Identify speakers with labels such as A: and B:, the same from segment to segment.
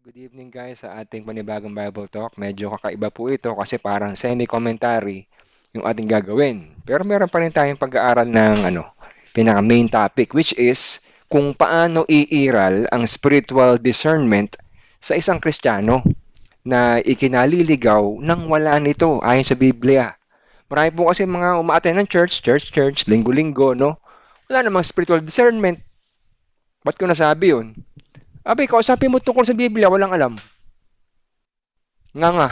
A: Good evening guys sa ating panibagong Bible Talk. Medyo kakaiba po ito kasi parang semi-commentary yung ating gagawin. Pero meron pa rin tayong pag-aaral ng pinaka-main topic which is kung paano iiral ang spiritual discernment sa isang Kristiyano na ikinaliligaw nang wala nito ayon sa Biblia. Marami po kasi mga umaattend ng church, linggo-linggo, no? Wala namang spiritual discernment. Ba't ko nasabi yun? Abi, kausapin mo tungkol sa Biblia, walang alam. Nga nga.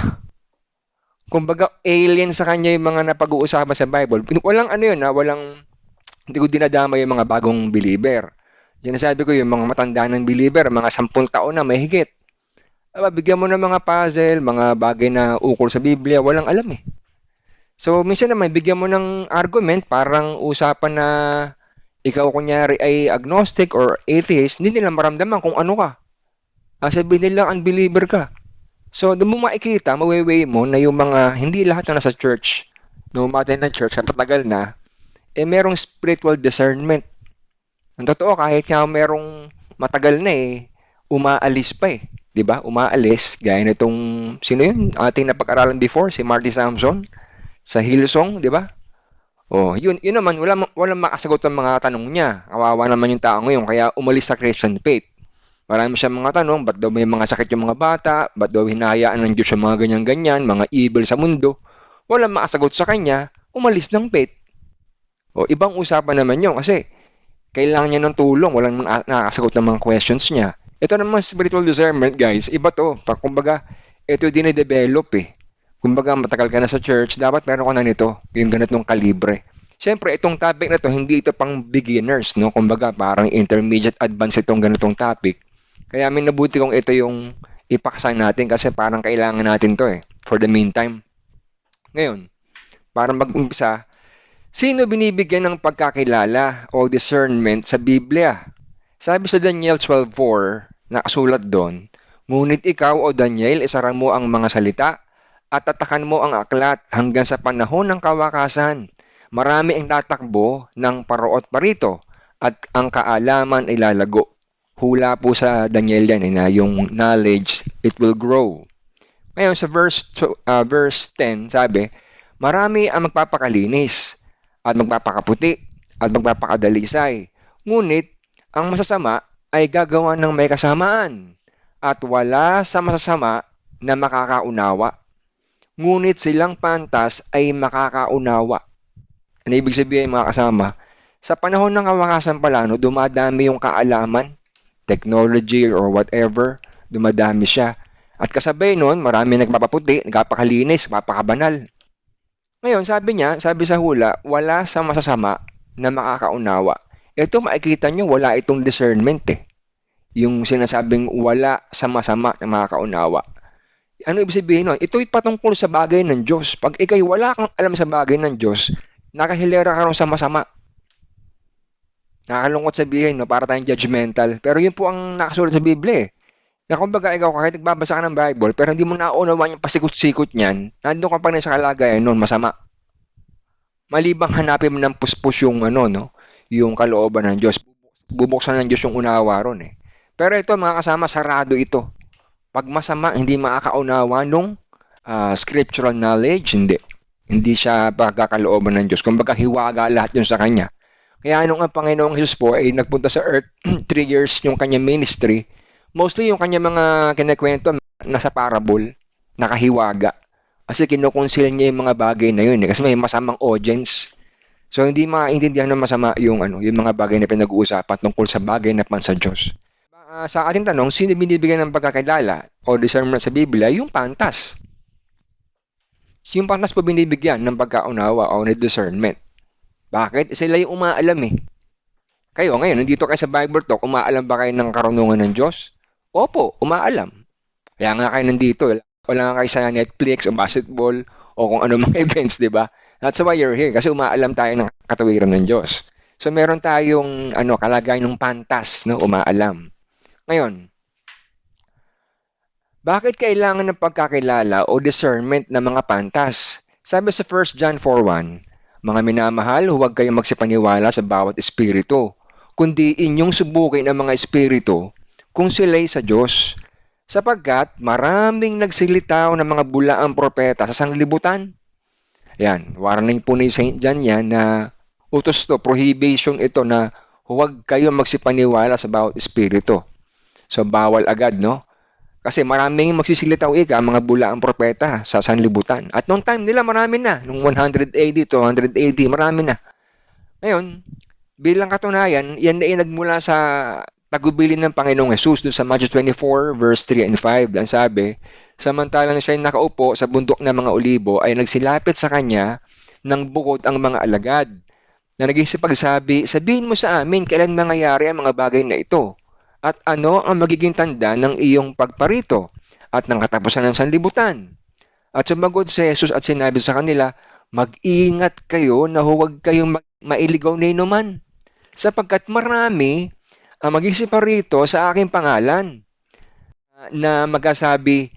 A: Kumbaga, alien sa kanya yung mga napag-uusapan sa Bible. Walang ano yun, walang, hindi ko dinadama yung mga bagong believer. Yan sabi ko, yung mga matanda ng believer, mga 10 taon na may higit. Aba, bigyan mo ng mga puzzle, mga bagay na ukol sa Biblia, walang alam eh. So, minsan naman, bigyan mo ng argument, parang usapan na ikaw kunyari ay agnostic or atheist, hindi nila maramdaman kung ano ka. Sabihin nila, unbeliever ka. So, doon mo makikita, maweweigh mo na yung mga, hindi lahat na nasa church, no, umattend ng church at matagal na, merong spiritual discernment. Ang totoo, kahit nga merong matagal na umaalis pa eh. 'Di ba? Umaalis, gaya nitong, sino yun? Ating napag-aralan before, si Marty Sampson, sa Hillsong, 'di ba? Oh, yun naman, walang makasagot ng mga tanong niya. Kawawa naman yung tao ngayon, kaya umalis sa Christian faith. Marami siyang mga tanong, ba't daw may mga sakit yung mga bata, ba't daw hinahayaan ng Diyos yung mga ganyan-ganyan, mga evil sa mundo. Walang makasagot sa kanya, umalis ng faith. O, ibang usapan naman yun kasi kailangan niya ng tulong, walang nakakasagot ng mga questions niya. Ito naman spiritual discernment, guys, iba to. Kumbaga, ito dine-develop eh. Kumbaga, matagal ka na sa church, dapat meron ka na nito, yung ganitong kalibre. Siyempre, itong topic na to, hindi ito pang beginners, no? Kumbaga, parang intermediate advanced itong ganitong topic. Kaya minabuti kong ito yung ipaksa natin kasi parang kailangan natin to eh, for the meantime. Ngayon, para mag-umpisa, sino binibigyan ng pagkakilala o discernment sa Biblia? Sabi sa Daniel 12:4, nakasulat doon, ngunit ikaw o Daniel, isara mo ang mga salita at tatakan mo ang aklat hanggang sa panahon ng kawakasan. Marami ang tatakbo ng paraot parito at ang kaalaman ay lalago. Hula po sa Daniel yan, na yung knowledge, it will grow. Ngayon sa verse 10, sabi, marami ang magpapakalinis at magpapakaputi at magpapakadalisay. Ngunit ang masasama ay gagawa ng may kasamaan at wala sa masasama na makakaunawa. Ngunit silang pantas ay makakaunawa. Ano ibig sabihin mga kasama? Sa panahon ng kawakasan pala, no, dumadami yung kaalaman, technology or whatever, dumadami siya. At kasabay nun, marami nagpapaputi, nagpapakalinis, nagpapakabanal. Ngayon, sabi niya, sabi sa hula, wala sa masasama na makakaunawa. Ito makikita niyo, wala itong discernment eh. Yung sinasabing wala sa masama na makakaunawa. Ano ibig sabihin nun? Ito'y patungkol sa bagay ng Diyos. Pag ikay wala kang alam sa bagay ng Diyos, nakahilera ka rin sa masama. Nakakalungkot sabihin, no? Para tayong judgmental. Pero yun po ang nakasulat sa Biblia eh. Na kumbaga ikaw kahit nagbabasa ka ng Bible, pero hindi mo naunawaan yung pasikot-sikot niyan, nandun ka pa rin sa kalagayan nun, masama. Malibang hanapin mo ng puspos yung no, yung kalooban ng Diyos. Bubuksan ng Diyos yung unawa ron eh. Pero ito mga kasama, sarado ito. Pag masama, hindi makakaunawa nung scriptural knowledge, hindi. Hindi siya pagkakalooban ng Diyos. Kumbaga hiwaga lahat yun sa Kanya. Kaya nung ang Panginoong Jesus po ay nagpunta sa earth, 3 years yung kanyang ministry, mostly yung kanyang mga kinakwento nasa parable, nakahiwaga. Kasi kinukonsil niya yung mga bagay na yun kasi may masamang audience. So hindi maintindihan ng masama yung mga bagay na pinag-uusapan tungkol sa bagay na pansa Diyos. Sa ating tanong, sino binibigyan ng pagkakilala o discernment sa Biblia? Yung pantas. Yung pantas po binibigyan ng pagkaunawa o ng discernment. Bakit? Sila yung umaalam eh. Kayo ngayon, nandito kayo sa Bible Talk, umaalam ba kayo ng karunungan ng Diyos? Opo, umaalam. Kaya nga kayo nandito. Wala nga kayo sa Netflix o basketball o kung ano mga events, di ba? That's why you're here. Kasi umaalam tayo ng katawiran ng Diyos. So meron tayong kalagayan ng pantas, no? Umaalam. Ngayon, bakit kailangan ng pagkakilala o discernment ng mga pantas? Sabi sa 1 John 4:1, mga minamahal, huwag kayong magsipaniwala sa bawat espiritu, kundi inyong subukin ang mga espiritu kung sila'y sa Diyos, sapagkat maraming nagsilitaw ng mga bulaang propeta sa sanglibutan. Yan, warning po ni Saint John yan na utos to, prohibition ito na huwag kayo magsipaniwala sa bawat espiritu. So, bawal agad, no? Kasi maraming magsisilitaw mga bulaang propeta sa sanlibutan. At noong time nila, marami na. Noong 100 AD, 200 AD, marami na. Ngayon, bilang katunayan, yan ay nagmula sa tagubilin ng Panginoong Jesus doon sa Matthew 24 verse 3 and 5. Ang sabi, samantalang siya ay nakaupo sa bundok ng mga olibo ay nagsilapit sa kanya ng bukod ang mga alagad na naging sabihin mo sa amin kailan mangyayari ang mga bagay na ito at ano ang magiging tanda ng iyong pagparito at ng katapusan ng sanlibutan. At sumagot si Jesus at sinabi sa kanila, mag-ingat kayo na huwag kayong mailigaw na inuman sapagkat marami ang mag-isipa rito sa aking pangalan na magsasabi,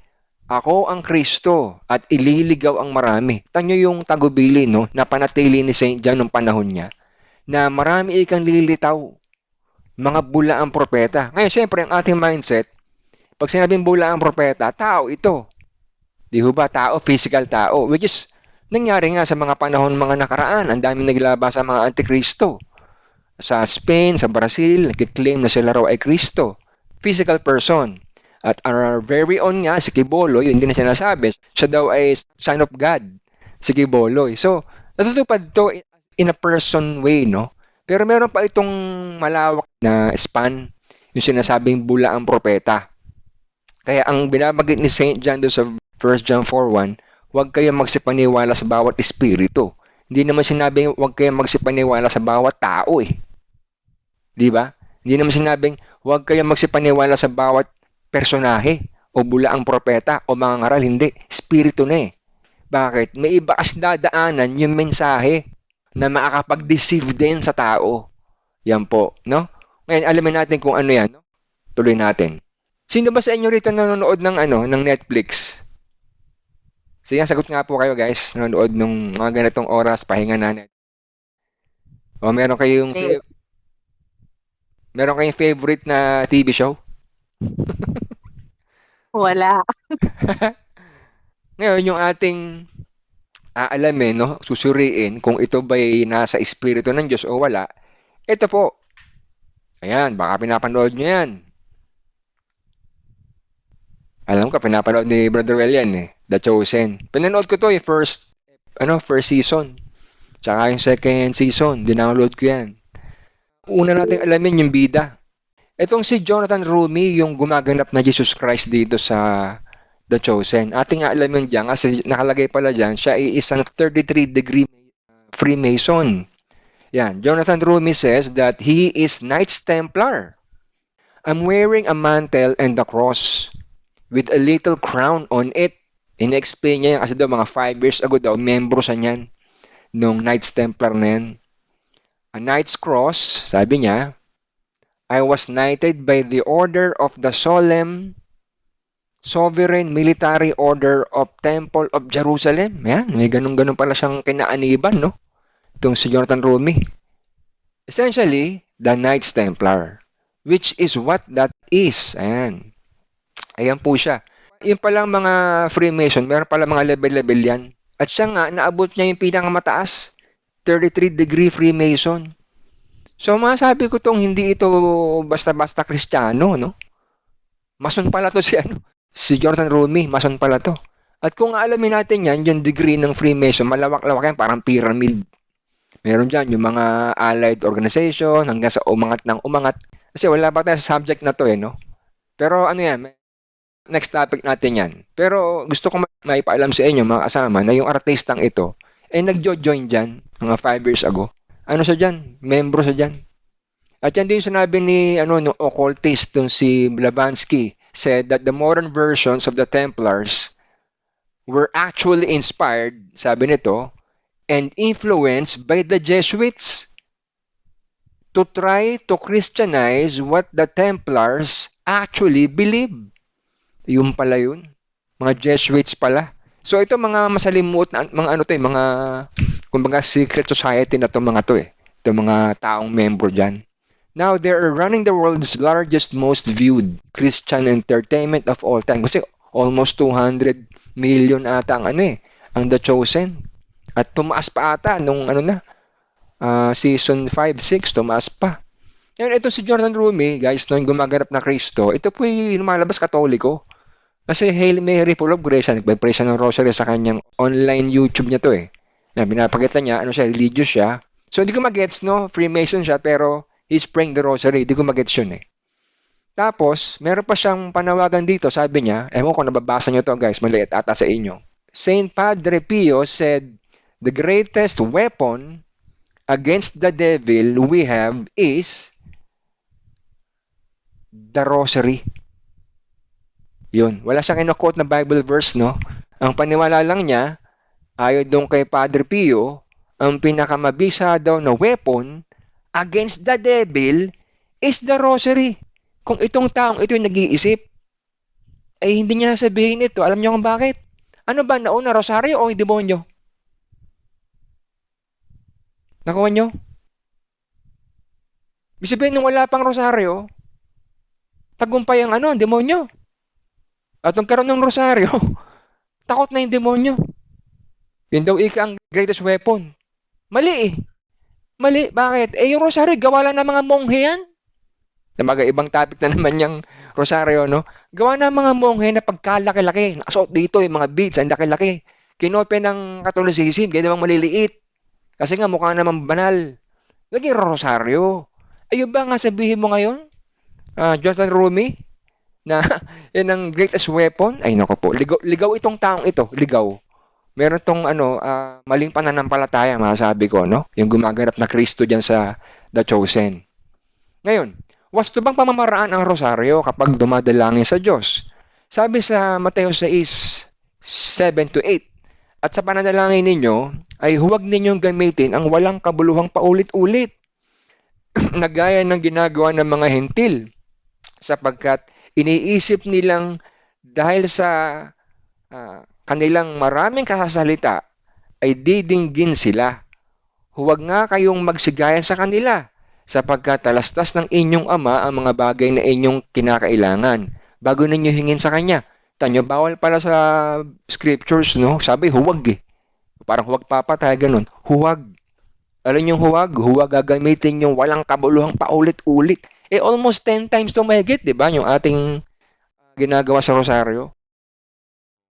A: ako ang Kristo at ililigaw ang marami. Tanyo yung tagubili, no, na panatili ni Saint John nung panahon niya, na marami ikang lilitaw, mga bula ang propeta. Ngayon, siyempre, ang ating mindset, pag sinabing bula ang propeta, tao ito. Di ba? Tao, physical tao. Which is, nangyari nga sa mga panahon mga nakaraan. Ang daming naglabas sa mga antikristo. Sa Spain, sa Brazil, nagkiklaim na sila raw ay Kristo. Physical person. At our very own nga, si Kiboloy, yun din na sinasabi, siya daw ay son of God, si Kiboloy. So, natutupad to in a person way, no? Pero meron pa itong malawak na span, yung sinasabing bula ang propeta. Kaya ang binabagit ni Saint John doon sa 1 John 4:1, huwag kayong magsipaniwala sa bawat espiritu. Hindi naman sinabing huwag kayong magsipaniwala sa bawat tao eh. Di ba? Hindi naman sinabing huwag kayong magsipaniwala sa bawat personahe o bulaang propeta o mga ngaral. Hindi. Espiritu na eh. Bakit? May iba kasi dadaanan yung mensahe na makakapag-deceive din sa tao. Yan po. No? Ngayon, alamin natin kung ano yan. No? Tuloy natin. Sino ba sa inyo rito nanonood ng ng Netflix? Sige, sagot nga po kayo guys. Nanonood ng mga ganitong oras, pahinga na. O meron kayong favorite na TV show?
B: Wala.
A: Ngayon, yung ating aalamin, no, susuriin kung ito ba'y nasa espiritu ng Diyos o wala, ito po. Ayan, baka pinapanood nyo yan. Alam ko, pinapanood ni Brother Well yan eh. The Chosen. Pinanood ko to yung first season. Tsaka yung second season. Dinownload ko yan. Una nating alamin yung bida. Itong si Jonathan Rumi, yung gumaganap na Jesus Christ dito sa The Chosen. Ating alamin dyan, kasi nakalagay pala dyan, siya ay isang 33-degree Freemason. Yan, Jonathan Rumi says that he is Knights Templar. I'm wearing a mantle and a cross with a little crown on it. In-explain niya yan kasi daw mga 5 years ago daw, membro sa niyan nung Knights Templar na yan. A Knight's Cross, sabi niya, I was knighted by the order of the solemn Sovereign Military Order of Temple of Jerusalem. Yan, may ganun-ganun pala siyang kinaaniban, no? Itong si Jonathan Rumi. Essentially, the Knights Templar, which is what that is. Ayan. Ayan po siya. Yung palang mga Freemason, meron pala mga level-level yan. At siya nga, naabot niya yung pinakamataas. 33-degree Freemason. So, masabi ko tong hindi ito basta-basta Kristiyano, no? Mason pala to si Jonathan Rumi, mason pala to. At kung alamin natin yan, yung degree ng Freemason, malawak-lawak yan, parang pyramid. Meron dyan yung mga allied organization, hanggang sa umangat ng umangat. Kasi wala pa tayo sa subject na to no? Pero ano yan, next topic natin yan. Pero gusto ko maipaalam sa inyo, mga kasama, na yung artistang ito, nagjo-join dyan, mga 5 years ago. Ano siya dyan? Membro siya dyan. At yan din sinabi ni no occultist dun si Blavatsky said that the modern versions of the Templars were actually inspired, sabi nito, and influenced by the Jesuits to try to Christianize what the Templars actually believe. Yung pala yun. Mga Jesuits pala. So ito mga masalimuot na mga mga kumbaga secret society na to mga to Ito mga taong member diyan Now they are running the world's largest, most viewed Christian entertainment of all time. Kasi almost 200 million ata ang ang The Chosen. At tumaas pa ata nung season 5, 6, tumaas pa. Ngayon, ito si Jordan Rumi, guys, no, yung gumaganap na Kristo, ito po yung lumalabas katoliko. Kasi Hail Mary, full of grace, nagpapray siya ng rosary sa kanyang online YouTube niya to eh. Na pinapakita niya, religious siya. So, hindi ko magets, no? Freemason siya, pero he's praying the rosary. Hindi ko magets yun eh. Tapos, meron pa siyang panawagan dito, sabi niya, ewan ko nababasa niyo to guys, maliit ata sa inyo. Saint Padre Pio said, the greatest weapon against the devil we have is the rosary. Yun. Wala siyang kino-quote na Bible verse, no? Ang paniwala lang niya, ayon doon kay Padre Pio, ang pinakamabisa daw na weapon against the devil is the rosary. Kung itong taong ito yung nag-iisip, ay hindi niya sabihin ito. Alam niyo kung bakit? Ano ba nauna, rosaryo o yung demonyo? Nakuha niyo? Ibig sabihin, nung wala pang rosaryo, tagumpay ang demonyo. At nung karoon ng rosaryo, takot na yung demonyo. Yun daw ang greatest weapon. Mali eh. Mali. Bakit? Eh yung rosaryo, gawa lang ng mga monghe yan. Nabaga, ibang topic na naman yung rosaryo, no? Gawa ng mga monghe na pagkalaki-laki. Nakasuot dito yung mga beads, ang laki-laki. Kinope ng Catholicism, kaya namang maliliit. Kasi nga mukha naman banal. Lagi rosaryo. Ayun ba nga sabihin mo ngayon, Jonathan Rumi, na yan ang greatest weapon? Ay nako po, ligaw, ligaw itong taong ito, ligaw. Meron tong maling pananampalataya, masasabi ko, no? Yung gumaganap na Kristo diyan sa The Chosen. Ngayon, wasto bang pamamaraan ang rosaryo kapag dumadalangin sa Diyos? Sabi sa Mateo 6, 7 to 8, at sa pananalangin ninyo ay huwag ninyong gamitin ang walang kabuluhang paulit-ulit na gaya ng ginagawa ng mga hentil sapagkat iniisip nilang dahil sa kanilang maraming kasasalita ay didinggin sila. Huwag nga kayong magsigaya sa kanila sapagkat talastas ng inyong ama ang mga bagay na inyong kinakailangan bago ninyo hingin sa kanya. Tanyo, bawal pala sa scriptures, no? Sabi, huwag eh. Parang huwag papatay, ganun. Huwag. Alam yung huwag? Huwag gagamitin yung walang kabuluhang paulit-ulit. Eh, almost 10 times to mahigit, di ba? Yung ating ginagawa sa rosaryo.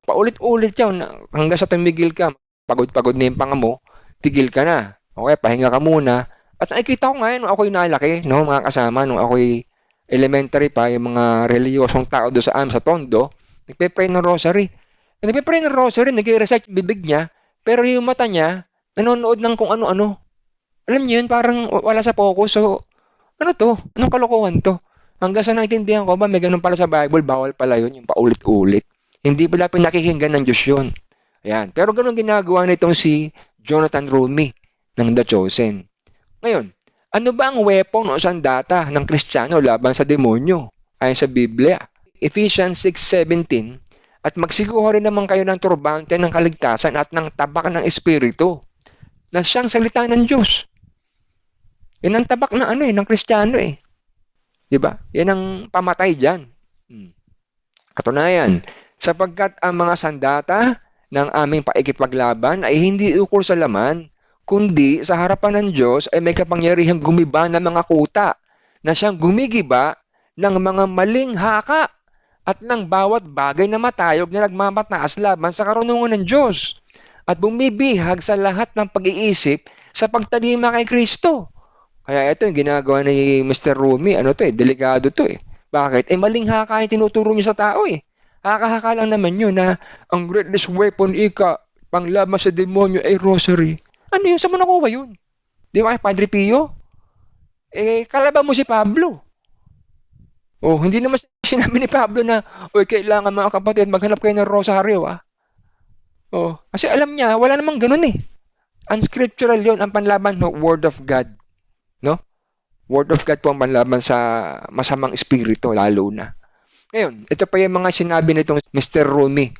A: Paulit-ulit yan. Hanggang sa tumigil ka, pagod-pagod na yung panga mo, tigil ka na. Okay, pahinga ka muna. At nakikita ko nga nung ako'y nalaki, no, mga kasama, nung ako'y elementary pa, yung mga reliyosong tao doon sa sa Tondo, nagpe-pray ng rosary. Nagpe-pray ng rosary, nag-recite yung bibig niya, pero yung mata niya, nanonood ng kung ano-ano. Alam niyo yun, parang wala sa focus. So, ano to? Anong kalokohan to? Hanggang sa naintindihan ko ba, may ganun pala sa Bible, bawal pala yun, yung paulit-ulit. Hindi pala pinakikinggan ng Diyos yun. Ayan. Pero ganun ginagawa nitong si Jonathan Rumi ng The Chosen. Ngayon, ano ba ang weapon o sandata ng Kristiyano laban sa demonyo? Ayon sa Biblia. Ephesians 6:17, at magsiguro rin naman kayo ng turbante ng kaligtasan at ng tabak ng Espiritu na siyang salita ng Diyos. Yan ang tabak na ng Kristiyano eh. 'Di ba? Yan ang pamatay diyan. Katunayan, sapagkat ang mga sandata ng aming paikipaglaban ay hindi ukol sa laman, kundi sa harapan ng Diyos ay may kapangyarihang gumiba ng mga kuta na siyang gumigiba ng mga maling haka at ng bawat bagay na matayog na nagmamataas laban sa karunungan ng Diyos at bumibihag sa lahat ng pag-iisip sa pagtalima kay Kristo. Kaya ito yung ginagawa ni Mr. Rumi, delikado to eh. Bakit? Maling haka yung tinuturo niyo sa tao eh. Haka-haka lang naman yun na ang greatest weapon panglaban sa demonyo ay rosary. Ano yun? Saan mo nakuha yun? Di ba kay Padre Pio? Kalaban mo si Pablo. Oh, hindi naman sinabi ni Pablo na, oy, kailangan mga kapatid, maghanap kayo ng rosaryo, ah. Oh, kasi alam niya, wala namang ganun eh. Unscriptural yun, ang panlaban ng Word of God. No? Word of God po ang panlaban sa masamang espiritu, lalo na. Ngayon, ito pa yung mga sinabi nitong Mr. Rumi.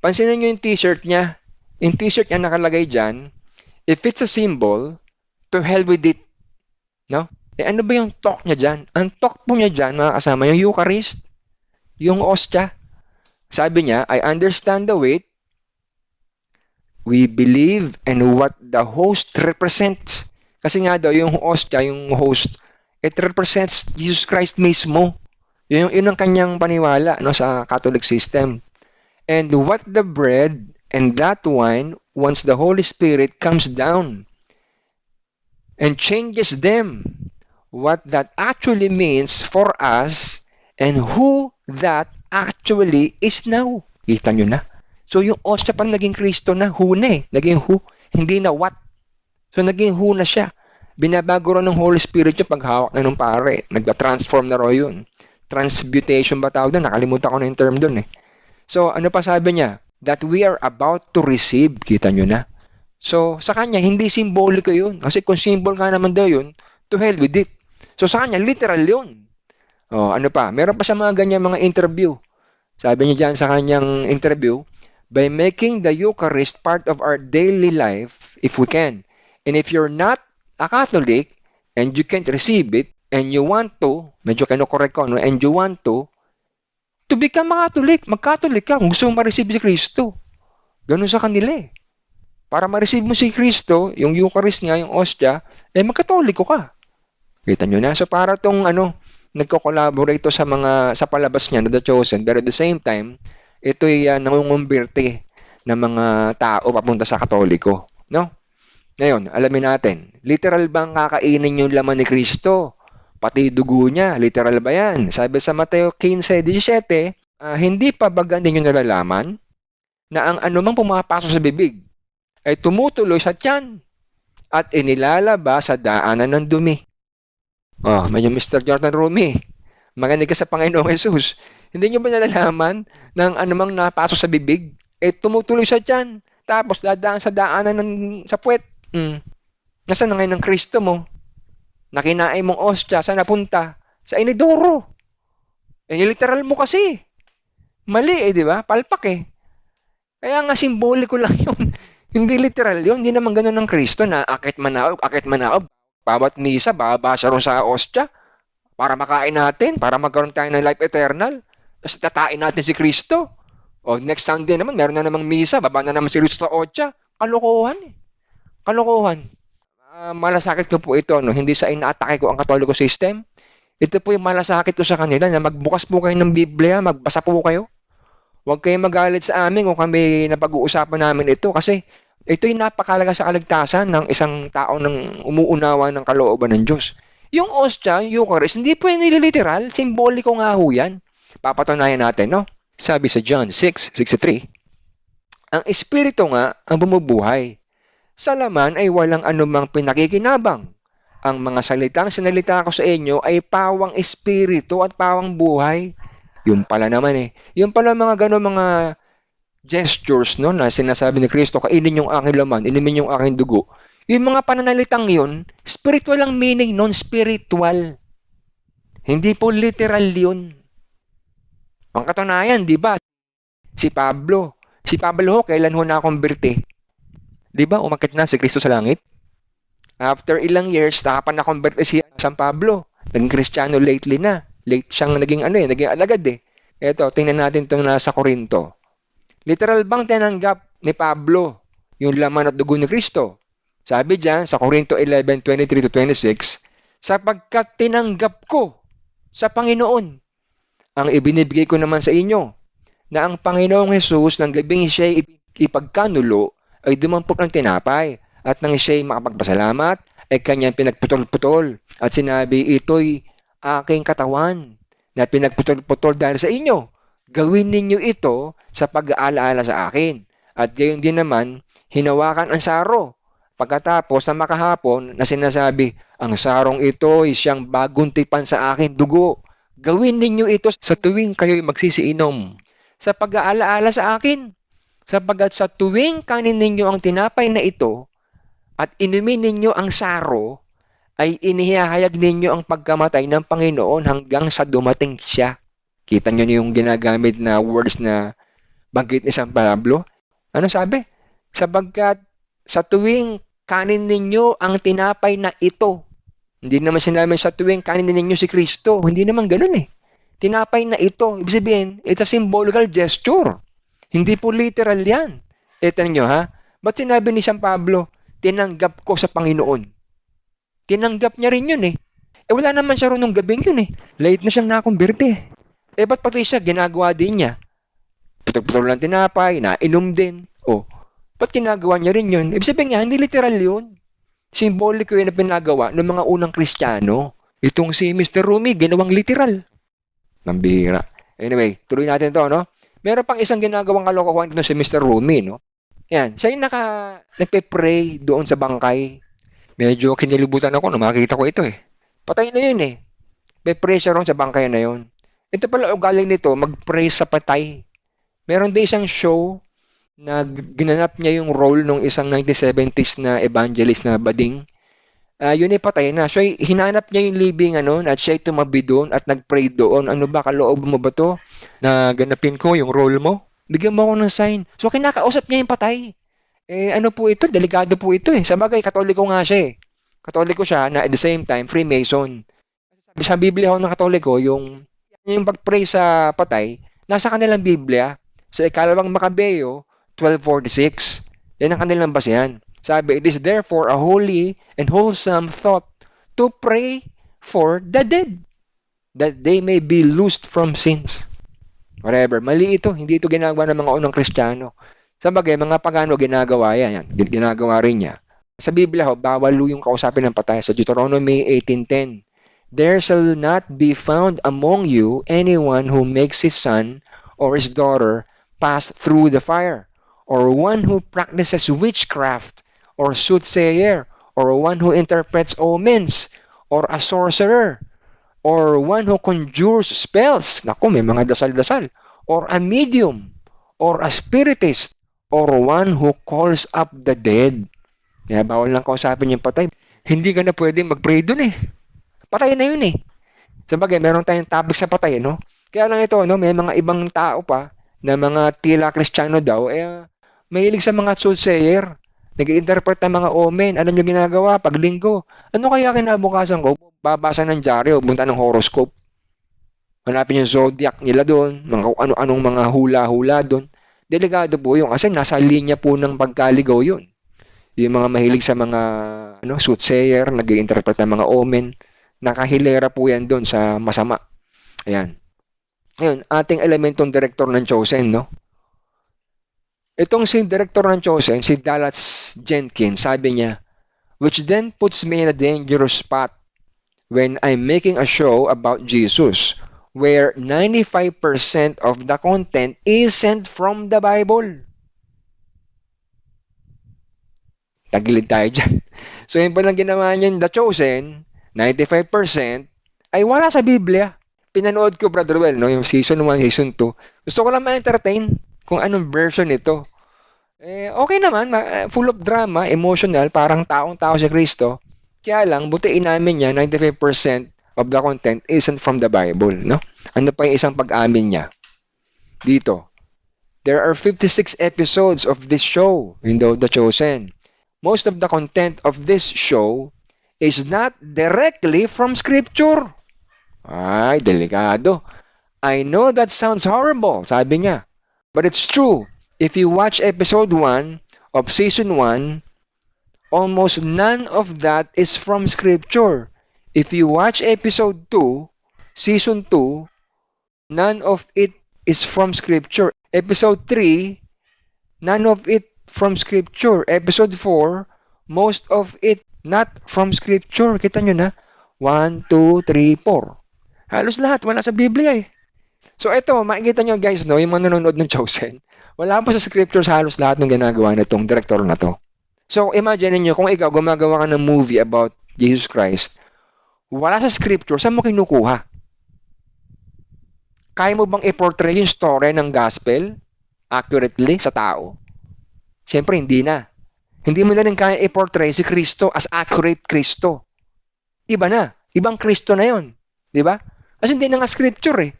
A: Pansinin nyo yung t-shirt niya. Yung t-shirt niya nakalagay dyan, if it's a symbol, to hell with it. No? Eh ano ba yung talk niya dyan? Ang talk po niya dyan, mga kasama, yung Eucharist, yung ostya. Sabi niya, I understand the weight, we believe, and what the host represents. Kasi nga daw, yung ostya, yung host, it represents Jesus Christ mismo. Yun ang kanyang paniwala no, sa Catholic system. And what the bread and that wine, once the Holy Spirit comes down and changes them, what that actually means for us and who that actually is now. Kita nyo na? So yung ostya pa naging Kristo na, who na eh. Naging who, hindi na what. So naging who na siya. Binabago rin ng Holy Spirit yung paghawak na ng pare. Nagba-transform na rin yun. Transmutation ba tawag doon? Nakalimutan ko na yung term doon eh. So ano pa sabi niya? That we are about to receive. Kita nyo na? So sa kanya, hindi simboliko yun. Kasi kung symbol nga naman daw yun, to hell with it. So sa kanya, literal yun. Oh, ano pa? Meron pa siya mga ganyan mga interview. Sabi niya dyan sa kanyang interview, by making the Eucharist part of our daily life, if we can. And if you're not a Catholic, and you can't receive it, and you want to, medyo kino-correct ko, no? And you want to become a Catholic. Mag-Catholic ka kung gusto mong ma-receive si Kristo. Ganun sa kanila eh. Para ma-receive mo si Kristo, yung Eucharist nga, yung ostya, eh magkatoliko ka. Kita nyo na? So para tong ano, nagko-collaborate sa mga sa palabas niya na The Chosen, pero at the same time, ito'y nangungumbirte ng mga tao papunta sa Katoliko, no? Ngayon, alamin natin, literal bang kakainin yung laman ni Kristo? Pati dugo niya, literal ba yan? Sabi sa Mateo 15:17, hindi pa ba ninyo nalalaman na ang anumang pumapasok sa bibig ay tumutuloy sa tiyan at inilalaba sa daanan ng dumi. Oh, medyo Mr. Jordan Rumi. Magaling ka sa Panginoong Jesus. Hindi nyo ba nalalaman ng anumang napasok sa bibig, eh tumutuloy sa tiyan. Tapos dadaan sa daanan sa puwet. Nasaan na ngayon ng Kristo mo? Nakinain mong ostya, saan napunta? Sa inidoro. Eh, literal mo kasi. Mali eh, di ba? Palpak eh. Kaya nga simboliko lang yun. Hindi literal yun. Hindi naman ganun ng Kristo na akit manaob. Bawat misa, babasa ron sa ostya para makain natin, para magkaroon tayo ng life eternal. Tapos tatain natin si Kristo. O next Sunday naman, meron na namang misa, baba na naman si Kristo sa ostya. Kalokohan eh. Kalokohan. Malasakit ko po ito, no? Hindi sa inaatake ko ang Katoliko system. Ito po yung malasakit ko sa kanila na magbukas po kayo ng Biblia, magbasa po kayo. Huwag kayong magalit sa amin kung kami napag-uusapan namin ito kasi ito yung napakalaga sa kaligtasan ng isang tao ng umuunawa ng kalooban ng Diyos. Yung ostya, yung Eucharist, hindi po yung nililiteral, simboliko nga ho yan. Papatunayan natin, no? Sabi sa John 6:63, ang Espiritu nga ang bumubuhay. Sa laman ay walang anumang pinakikinabang. Ang mga salitang sinalita ko sa inyo ay pawang espiritu at pawang buhay. Yung pala naman eh. Yung pala mga gano'ng mga gestures no, na sinasabi ni Kristo, kainin yung aking laman, inumin yung aking dugo. Yung mga pananalitang yun, spiritual ang meaning, non-spiritual. Hindi po literal yun. Ang katunayan, di ba? Si Pablo. Si Pablo ho, kailan ho na-converte? Di ba, umakit na si Kristo sa langit? After ilang years, nakapan na-converte si San Pablo. Naging Kristiyano lately na. Late siyang naging ano eh, naging alagad eh. Ito, tingnan natin itong nasa Korinto. Literal bang tinanggap ni Pablo yung laman at dugo ni Kristo? Sabi diyan sa Korinto 11:23-26, sapagkat tinanggap ko sa Panginoon ang ibinibigay ko naman sa inyo na ang Panginoong Hesus ng gabing siya'y ipagkanulo ay dumampok ng tinapay at nang siya'y makapagpasalamat ay kanyang pinagputol-putol at sinabi, ito'y aking katawan na pinagputol-putol dahil sa inyo. Gawin ninyo ito sa pag-aalaala sa akin. At gayon din naman, hinawakan ang saro. Pagkatapos na makahapon na sinasabi, ang sarong ito ay siyang bagong tipan sa aking dugo. Gawin ninyo ito sa tuwing kayo'y magsisiinom. Sa pag-aalaala sa akin. Sapagat sa tuwing kanin ninyo ang tinapay na ito at inumin ninyo ang saro, ay inihahayag ninyo ang pagkamatay ng Panginoon hanggang sa dumating siya. Kita nyo yung ginagamit na words na banggit ni San Pablo? Ano sabi? Sapagkat sa tuwing kanin ninyo ang tinapay na ito Hindi naman sinabi sa tuwing kanin ninyo si Kristo. Hindi naman ganun eh. Tinapay na ito. Ibig sabihin, it's a symbolical gesture. Hindi po literal yan. Ito nyo ha. Ba't sinabi ni San Pablo, tinanggap ko sa Panginoon? Tinanggap niya rin yun eh. Eh wala naman siya rin nung gabing yun eh. Late na siyang nakumbirte. Eh ba't pati siya ginagawa din niya? Putol-putol ng tinapay, nainom din. Oh, ba't ginagawa niya rin yun? Ibig sabihin niya, hindi literal yun. Simboliko yun na pinagawa ng mga unang Kristiyano. Itong si Mr. Rumi, ginawang literal. Nambihira. Anyway, tuloy natin to, no? Meron pang isang ginagawang kalokohan dito si Mr. Rumi, no? Yan, siya yung nagpe-pray doon sa bangkay. Medyo kinilibutan ako nung makita ko ito eh. Patay na yun eh. Pe-pray siya ron sa bangkay na yun. Ito pala ugali nito, mag-pray sa patay. Meron din isang show na ginanap niya yung role ng isang 1970s na evangelist na bading. Yun ay patay na. So, hinanap niya yung living at siya ay tumabi doon at nag-pray doon. Ano ba, kaloob mo ba to? Na ganapin ko yung role mo? Bigyan mo ako ng sign. So, kinakausap niya yung patay. Ano po ito? Delikado po ito eh. Sa bagay, katoliko nga siya eh. Katoliko siya na at the same time, Freemason. Sa Biblia ho ng katoliko, yung pag-pray sa patay, nasa kanilang Biblia, sa ikalawang Makabeo, 12:46. Yan ang kanilang basehan. Sabi, it is therefore a holy and wholesome thought to pray for the dead, that they may be loosed from sins. Whatever. Mali ito. Hindi ito ginagawa ng mga unang Kristiyano. Sa bagay, mga pagano ginagawa yan. Ginagawa rin niya. Sa Biblia ho, bawal yung kausapin ng patay. Sa Deuteronomy 18:10, there shall not be found among you anyone who makes his son or his daughter pass through the fire, or one who practices witchcraft, or soothsayer, or one who interprets omens, or a sorcerer, or one who conjures spells. Naku, may mga dasal-dasal. Or a medium, or a spiritist, or one who calls up the dead. Kaya bawal lang kausapin yung patay. Hindi ka na pwedeng mag-pray dun eh. Patay na yun eh. Sabagay, meron tayong topic sa patay, no? Kaya lang ito, no, may mga ibang tao pa na mga tila Kristiyano daw, mahilig sa mga soothsayer. Nag-i-interpret ng mga omen. Ano nyo ginagawa? Pag linggo. Ano kaya kinabukasan ko? Babasa ng dyaryo, bunta ng horoscope. Hanapin yung zodiac nila doon, mga ano-anong mga hula-hula doon. Delikado po yun kasi nasa linya po ng pagkaligaw yun. Yung mga mahilig sa mga soothsayer, nag-i-interpret ng mga omen, nakahilera po yan doon sa masama. Ayan. Ngayon, ating elementong director ng Chosen, no? Itong si director ng Chosen, si Dallas Jenkins, sabi niya, which then puts me in a dangerous spot when I'm making a show about Jesus, where 95% of the content isn't from the Bible. Tagilid tayo dyan. So, yun palang ginawa niyan, The Chosen, 95% ay wala sa Biblia. Pinanood ko, Brother Well, no, yung season 1, season 2. Gusto ko lang ma-entertain kung anong version nito. Okay naman, full of drama, emotional, parang taong-tao si Kristo. Kaya lang, butiin namin niya, 95% of the content isn't from the Bible, no? Ano pa yung isang pag-amin niya? Dito, there are 56 episodes of this show, The Chosen. Most of the content of this show is not directly from Scripture. Ay, delikado. I know that sounds horrible, sabi niya. But it's true. If you watch episode 1 of season 1, almost none of that is from Scripture. If you watch episode 2, season 2, none of it is from Scripture. Episode 3, none of it from Scripture. Episode 4, most of it not from Scripture. Kita nyo na? 1, 2, 3, 4. Halos lahat, wala sa Biblia eh. So ito, makikita nyo guys, no, yung mga nanonood ng Chosen, wala po sa scriptures halos lahat ng ginagawa nitong director na to. So imagine niyo kung ikaw gumagawa ka ng movie about Jesus Christ, wala sa scripture, saan mo kinukuha? Kaya mo bang i-portray yung story ng gospel accurately sa tao? Siyempre, hindi na. Hindi mo na rin kaya i-portray si Kristo as accurate Kristo. Iba na. Ibang Kristo na yon, di ba? Kasi hindi na nga scripture eh.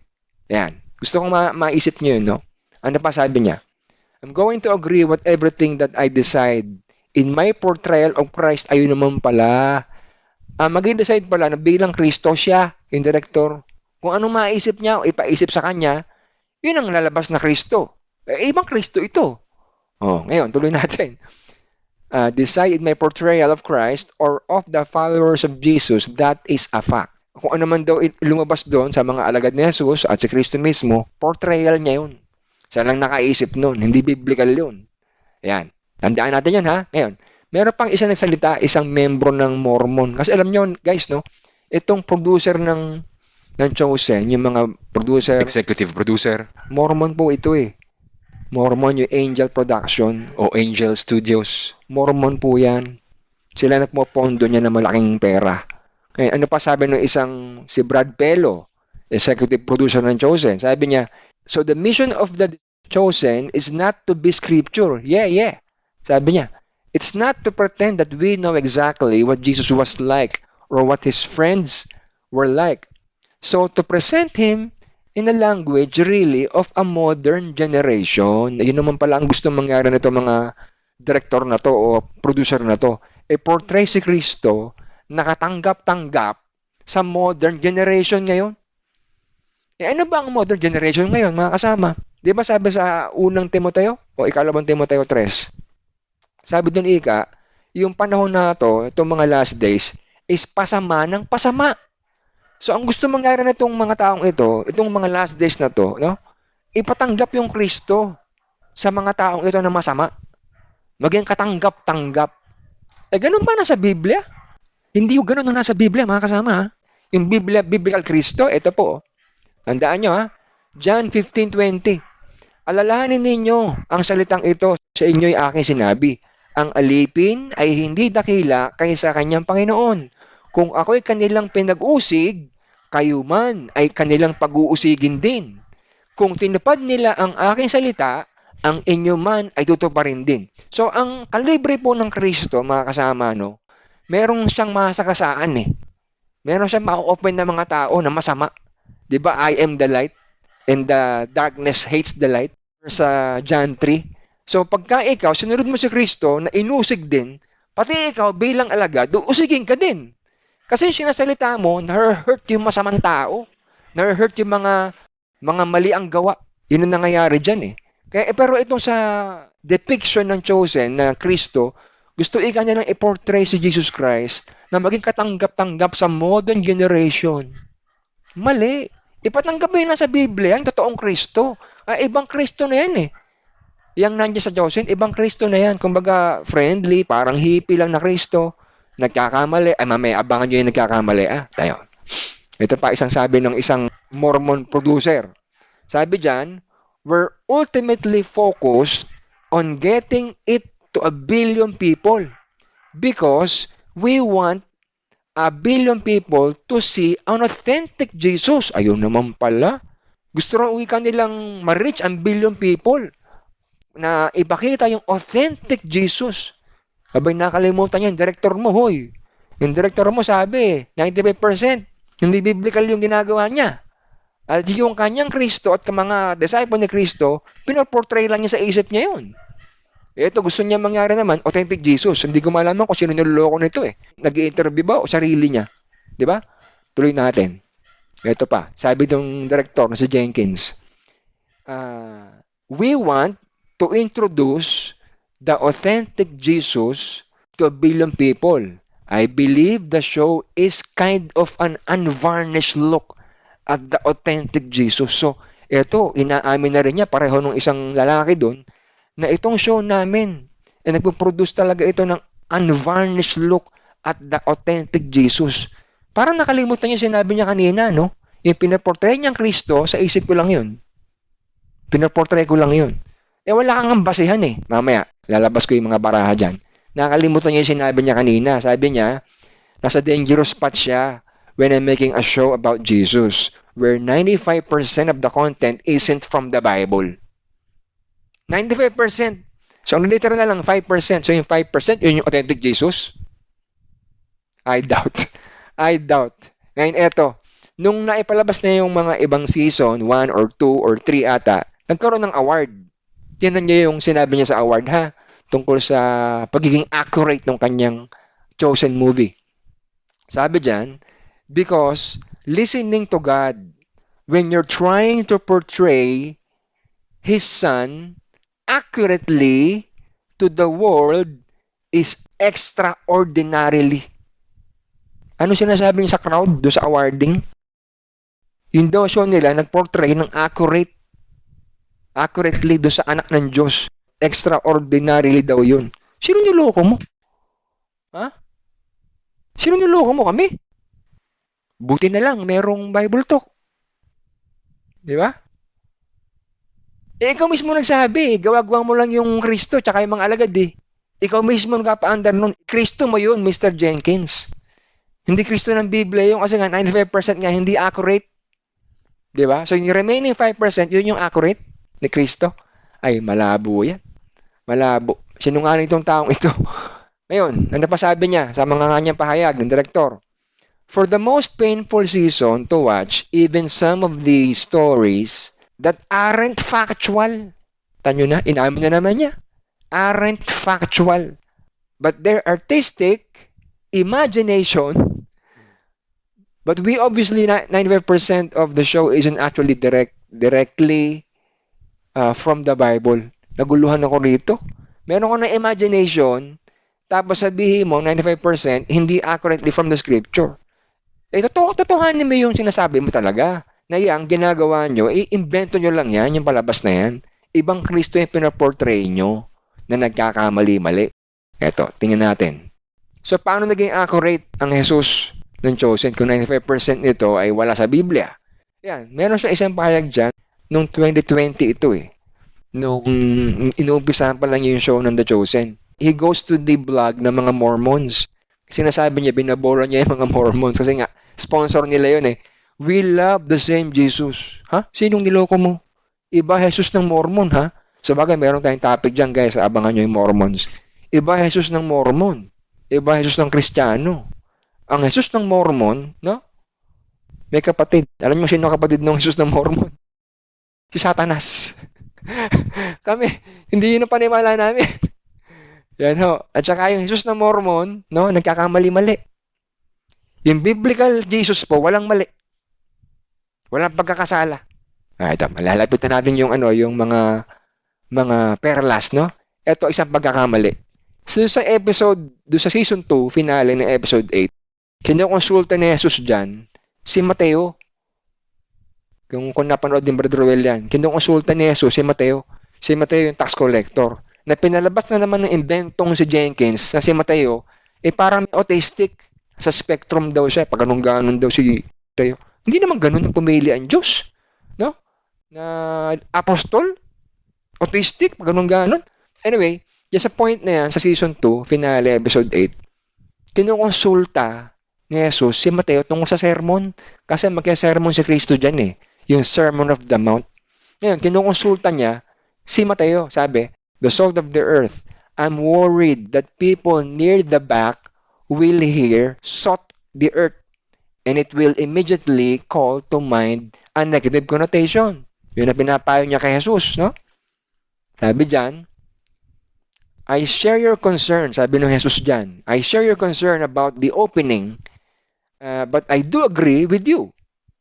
A: Yan. Gusto kong maisip niyo yun, no? Ano pa sabi niya? I'm going to agree with everything that I decide. In my portrayal of Christ, ayun naman pala. Mag-decide pala na bilang Kristo siya, yung director. Kung anong maisip niya o ipaisip sa kanya, yun ang lalabas na Kristo. Ibang Kristo ito. Ngayon, tuloy natin. Decide in my portrayal of Christ or of the followers of Jesus, that is a fact. Kung ano man daw lumabas doon sa mga alagad ni Jesus at si Kristo mismo, portrayal niya yun. Siya lang nakaisip noon, hindi biblical yun. Ayan. Tandaan natin yan, ha? Ngayon, meron pang isa nagsalita, isang membro ng Mormon. Kasi alam nyo, guys, no? Itong producer ng Chosen, yung mga producer, executive producer, Mormon po ito eh. Mormon yung Angel Production o Angel Studios. Mormon po yan. Sila nagpopondo niya ng malaking pera. Ano pa sabi ng isang si Brad Pello, executive producer ng Chosen? Sabi niya, so the mission of the Chosen is not to be scripture. Yeah, yeah. Sabi niya, it's not to pretend that we know exactly what Jesus was like or what his friends were like. So to present him in a language really of a modern generation, yun naman pala ang gusto mangyari nito mga director na to o producer na to, portray si Kristo nakatanggap-tanggap sa modern generation ngayon. Ano ba ang modern generation ngayon, mga kasama? Di ba sabi sa unang Timoteo o ikalawang Timoteo 3, sabi doon yung panahon na to, itong mga last days, is pasama ng pasama. So ang gusto mangyari na itong mga taong ito, itong mga last days na to, no? Ipatanggap yung Kristo sa mga taong ito na masama. Maging katanggap-tanggap. Ganun ba nasa Biblia? Hindi yung ganun na nasa Biblia, mga kasama. Ha? Yung Biblia, Biblical Kristo, ito po. Tandaan nyo, ha? John 15:20. Alalahanin ninyo ang salitang ito sa inyo'y aking sinabi. Ang alipin ay hindi dakila kaysa kanyang Panginoon. Kung ako'y kanilang pinag-usig, kayo man ay kanilang pag-uusigin din. Kung tinupad nila ang aking salita, ang inyo man ay tutuparin din. So, ang kalibre po ng Kristo, mga kasama, no, merong siyang masakasaan eh. Meron siyang ma-open na mga tao na masama. 'Di ba? I am the light and the darkness hates the light sa John 3. So pagka ikaw sinunod mo si Kristo na inusig din, pati ikaw bilang alagad, usigin ka din. Kasi yung sinasalita mo, na-hurt yung masamang tao. Na-hurt yung mga mali ang gawa. Yun ang nangyayari diyan eh. Kaya, pero itong sa depiction ng Chosen na Kristo, gusto nilang i-portray si Jesus Christ na maging katanggap-tanggap sa modern generation. Mali. Ipatanggap mo yun sa Biblia, yung totoong Kristo. Ibang Kristo na yan eh. Yang nandiyan sa Chosen, ibang Kristo na yan. Kumbaga, friendly, parang hippie lang na Kristo. Nagkakamali. Mamaya, abangan nyo yung nagkakamali. Tayo. Ito pa isang sabi ng isang Mormon producer. Sabi dyan, we're ultimately focused on getting it to a billion people because we want a billion people to see an authentic Jesus. Ayun naman pala. Gusto rin nilang ma-reach ang billion people na ipakita yung authentic Jesus. Abay, nakalimutan niya yung director mo, hoy. Yung director mo sabi, 95% hindi biblical yung ginagawa niya. At yung kanyang Kristo at mga disciple ni Kristo, pinoportray lang niya sa isip niya yun. Ito, gusto niya mangyari naman, authentic Jesus. Hindi ko malaman kung sino niloloko nito eh. Nag-i-interview ba o sarili niya? Di ba? Tuloy natin. Ito pa, sabi ng director na si Jenkins, we want to introduce the authentic Jesus to a billion people. I believe the show is kind of an unvarnished look at the authentic Jesus. So, ito, inaamin na rin niya, pareho ng isang lalaki doon, na itong show namin, nagpo-produce talaga ito ng unvarnished look at the authentic Jesus. Parang nakalimutan niya sinabi niya kanina, no? Yung pinaportray niyang Kristo, sa isip ko lang yun. Pinaportray ko lang yun. Wala kang basihan eh. Mamaya, lalabas ko yung mga baraha dyan. Nakalimutan niya yung sinabi niya kanina. Sabi niya, nasa dangerous spot siya when I'm making a show about Jesus where 95% of the content isn't from the Bible. 95%. So, ang literal na lang 5%. So, yung 5%, yun yung authentic Jesus? I doubt. I doubt. Ngayon, eto. Nung naipalabas na yung mga ibang season, 1 or 2 or 3 ata, nagkaroon ng award. Tinan niyo yung sinabi niya sa award, ha? Tungkol sa pagiging accurate ng kanyang chosen movie. Sabi diyan, because listening to God when you're trying to portray His Son accurately to the world is extraordinarily. Ano sinasabi niya sa crowd do sa awarding? Yung daw show nila nag-portray ng accurately do sa anak ng Diyos. Extraordinarily daw yun. Sino niloko mo? Ha? Sino niloko mo kami? Buti na lang, merong Bible talk. Di ba? Ikaw mismo nagsabi, gawa-gawa mo lang yung Kristo tsaka yung mga alagad eh. Ikaw mismo nagpapaandar nun. Kristo mo yun, Mr. Jenkins. Hindi Kristo ng Biblia yung kasi nga 95% nga hindi accurate. Di ba? So yung remaining 5%, yun yung accurate ni Kristo. Ay, malabo yan. Malabo. Sinungaling itong taong ito. Ngayon, ano pa sabi niya sa mga kanyang pahayag ng direktor? For the most painful season to watch, even some of the stories that aren't factual. Tanyo na, inamin na naman niya. Aren't factual. But their artistic imagination, but we obviously, 95% of the show isn't actually directly from the Bible. Naguluhan ako rito. Meron ko na imagination, tapos sabihin mo, 95% hindi accurately from the scripture. Eh, totohanin mo yung sinasabi mo talaga. Na yung ginagawa nyo, i-invento nyo lang yan, yung palabas na yan. Ibang Kristo yung pinaportray nyo na nagkakamali-mali. Eto, tingnan natin. So, paano naging accurate ang Jesus ng Chosen kung 95% nito ay wala sa Biblia? Yan, meron siya isang pahayag dyan noong 2020 ito eh. Nung inuumpisahan pa lang yung show ng The Chosen. He goes to the blog ng mga Mormons. Sinasabi niya, binabora niya yung mga Mormons kasi nga, sponsor nila yun eh. We love the same Jesus. Ha? Sinong niloko mo? Iba Jesus ng Mormon, ha? Sabagay, meron tayong topic dyan, guys. Abangan nyo yung Mormons. Iba Jesus ng Mormon. Iba Jesus ng Kristiyano. Ang Jesus ng Mormon, no? May kapatid. Alam niyo sino kapatid ng Jesus ng Mormon? Si Satanas. Kami, hindi yun ang panimala namin. Yan ho. At saka yung Jesus ng Mormon, no? Nagkakamali-mali. Yung biblical Jesus po, walang mali. Walang pagkakasala. Ito, malalapit na natin yung ano, yung mga perlas, no? Ito isang pagkakamali. So sa episode, do sa season 2, finale ng episode 8, kinukonsulta ni Jesus diyan si Mateo. Kung napanood din Brother Ruel yan, kinukonsulta ni Jesus si Mateo. Si Mateo yung tax collector. Na pinalabas na naman ng inventong si Jenkins na si Mateo, parang autistic sa spectrum daw siya. Pag ganun daw si Mateo. Hindi naman ganun ang pumili ang Diyos. No? Na apostol, autistic, pag ganun. Anyway, sa point na yan, sa season 2, finale, episode 8, kinukonsulta ni Jesus si Mateo tungkol sa sermon. Kasi magka-sermon si Kristo dyan eh. Yung Sermon of the Mount. Ngayon, kinukonsulta niya si Mateo. Sabi, the salt of the earth, I'm worried that people near the back will hear salt the earth and it will immediately call to mind a negative connotation. Yun na pinapayo niya kay Jesus, no? Sabi dyan, I share your concern, sabi ng Jesus dyan, I share your concern about the opening, but I do agree with you.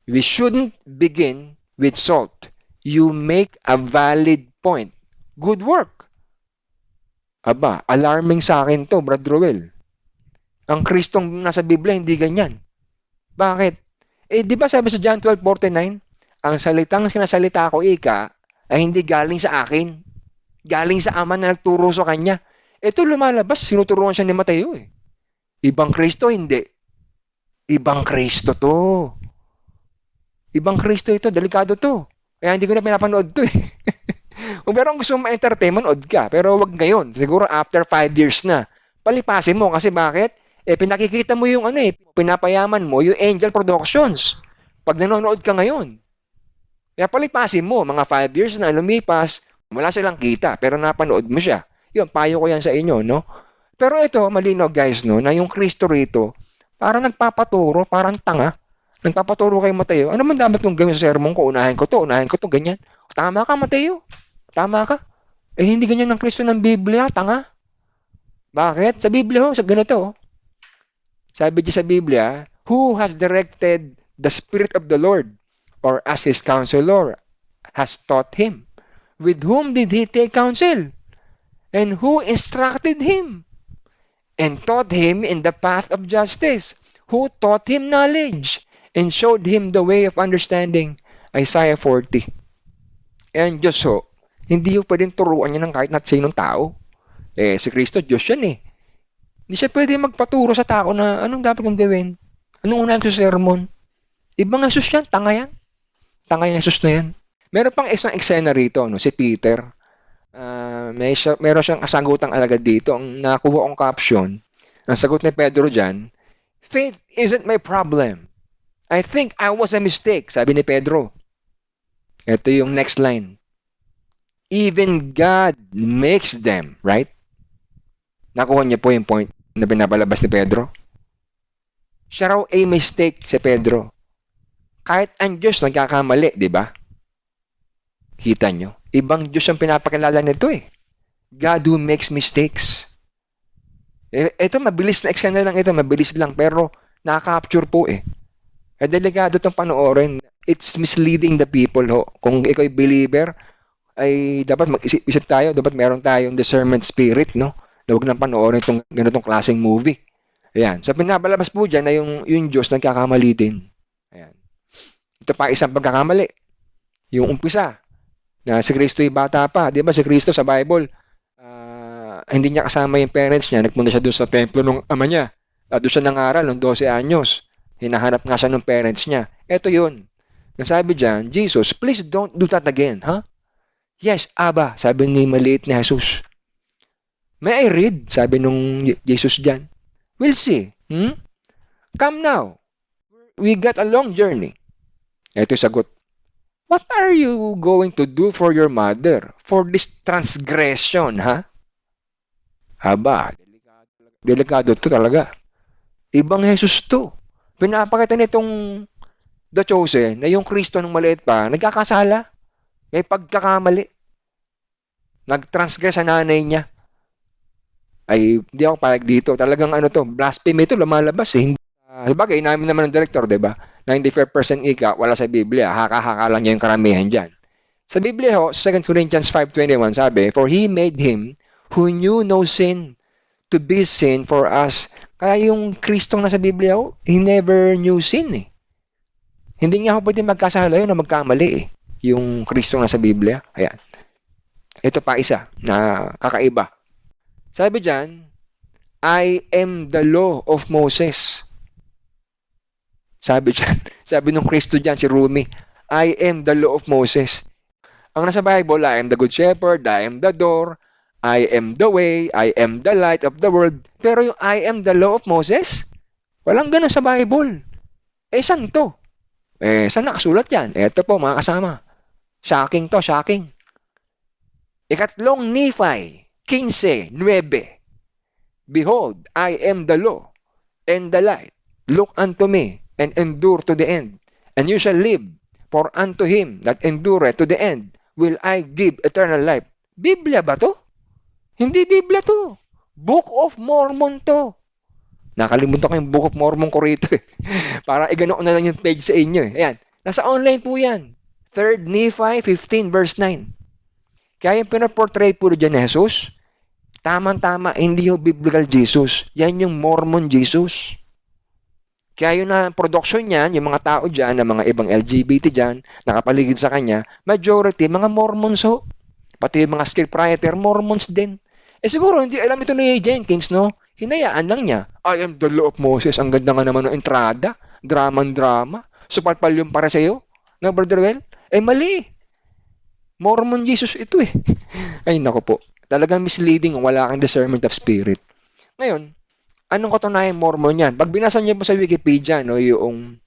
A: We shouldn't begin with salt. You make a valid point. Good work. Aba, alarming sa akin to, Brad Roel. Ang Kristong nasa Biblia, hindi ganyan. Bakit? Di ba sabi sa John 12:49, ang salitang sinasalita ko, ay hindi galing sa akin. Galing sa Ama na nagturo sa kanya. Ito lumalabas, sinuturuan siya ni Mateo eh. Ibang Kristo, hindi. Ibang Kristo to. Ibang Kristo ito, delikado to. Kaya hindi ko na pinapanood to eh. Kung meron gusto mong ma-entertain, manood ka. Pero wag ngayon. Siguro after 5 years na. Palipasin mo. Kasi bakit? Pinakikita mo yung pinapayaman mo yung Angel Productions. Pag nanonood ka ngayon. Kaya palipasin mo. Mga 5 years na lumipas, wala silang kita. Pero napanood mo siya. Yun, payo ko yan sa inyo, no? Pero ito, malinaw guys, no? Na yung Kristo rito, parang nagpapaturo, parang tanga. Nagpapaturo kay Mateo, ano man dapat kong gawin sa sermon ko? Unahin ko to, ganyan. Tama ka, Mateo. Tama ka. Hindi ganyan ang Kristo ng Biblia, tanga. Bakit? Sa Biblia, sa ganito. Sabi diyan sa Biblia, who has directed the Spirit of the Lord or as his counselor has taught him? With whom did he take counsel? And who instructed him? And taught him in the path of justice? Who taught him knowledge? And showed him the way of understanding? Isaiah 40. And Diyos ho, hindi ho pwedeng turuan niya ng kahit na sinong tao. Si Kristo, Diyos yan eh. Hindi siya pwede magpaturo sa tao na anong dapat kong gawin. Anong unahin ko sa sermon. Ibang Jesus yan, tanga yan. Tanga yung Jesus na yan. Meron pang isang eksena rito, no, si Peter. Meron siyang kasagutang alagad dito. Ang nakuha kong caption, ang sagot ni Pedro dyan, faith isn't my problem. I think I was a mistake, sabi ni Pedro. Ito yung next line. Even God makes them, right? Nakuha niya po yung point na pinapalabas ni Pedro. Siya raw a mistake si Pedro. Kahit ang Diyos nagkakamali, di ba? Kita nyo? Ibang Diyos ang pinapakilala nito eh. God who makes mistakes. Ito, mabilis na eksena lang ito. Mabilis lang. Pero nakaka-capture po eh. Delikado itong panoorin. It's misleading the people. Ho. Kung ikaw ay believer, ay dapat mag-isip tayo. Dapat meron tayong discernment spirit. No? Na huwag nang panoorin itong ganitong klaseng movie. Ayan. So, pinapalabas po dyan na yung Diyos nagkakamali din. Ayan. Ito pa isang pagkakamali. Yung umpisa, na si Kristo ay bata pa. Di ba si Kristo sa Bible, hindi niya kasama yung parents niya. Nagpunta siya doon sa templo ng ama niya. Doon siya nangaral ng 12 anyos. Hinahanap nga siya ng parents niya. Ito yun. Nasabi dyan, Jesus, please don't do that again. Huh? Yes, Aba, sabi ni maliit ni Jesus. May I read? Sabi nung Jesus dyan. We'll see. Come now. We got a long journey. Ito yung sagot. What are you going to do for your mother for this transgression, ha? Haba, delikado to talaga. Ibang Jesus to. Pinapakita nitong The Chosen na yung Kristo nung maliit pa, nagkakasala. May pagkakamali. Nag-transgress sa nanay niya. Ay, hindi ako payag dito. Talagang blasphemy ito, lumalabas eh. Sabagay, namin naman ng director, di ba? 95% ika, wala sa Biblia. Haka-haka lang niya yung karamihan dyan. Sa Biblia ho, 2 Corinthians 5:21 sabi, for He made Him who knew no sin to be sin for us. Kaya yung Kristong nasa Biblia ho, He never knew sin eh. Hindi nga ho pwede magkasala yun na magkamali eh. Yung Kristong nasa Biblia. Ayan. Ito pa isa na kakaiba. Sabi dyan, I am the law of Moses. Sabi dyan, sabi nung Kristo dyan, si Rumi, I am the law of Moses. Ang nasa Bible, I am the good shepherd, I am the door, I am the way, I am the light of the world. Pero yung I am the law of Moses, walang ganun sa Bible. Saan to? Saan nakasulat yan? Ito po mga kasama. Shocking to, shocking. Ikatlong Nephi, 15:9. Behold, I am the law and the light. Look unto me and endure to the end. And you shall live, for unto him that endureth to the end will I give eternal life. Biblia ba to? Hindi Biblia to. Book of Mormon to. Nakalimutan ko yung Book of Mormon ko rito eh. Para igano ko na lang yung page sa inyo eh. Ayan. Nasa online po yan. 3 Nephi 15 verse 9. Kaya yung pinaportray po dyan ni Jesus, tamang-tama, hindi yung biblical Jesus. Yan yung Mormon Jesus. Kaya yun na production niyan, yung mga tao dyan, na mga ibang LGBT dyan, nakapaligid sa kanya, majority, mga Mormons ho. Pati yung mga scriptwriter, Mormons din. Siguro, hindi alam ito ni Jenkins, no? Hinayaan lang niya. I am the law of Moses. Ang ganda nga naman ng entrada. Drama-drama. Supalpal yung para sa'yo. Na, Brother Well? Mali. Mormon Jesus ito eh. Ay, naku po. Talagang misleading. Wala kang discernment of spirit. Ngayon, anong katunayan Mormon yan? Pag binasa niyo po sa Wikipedia, no, yung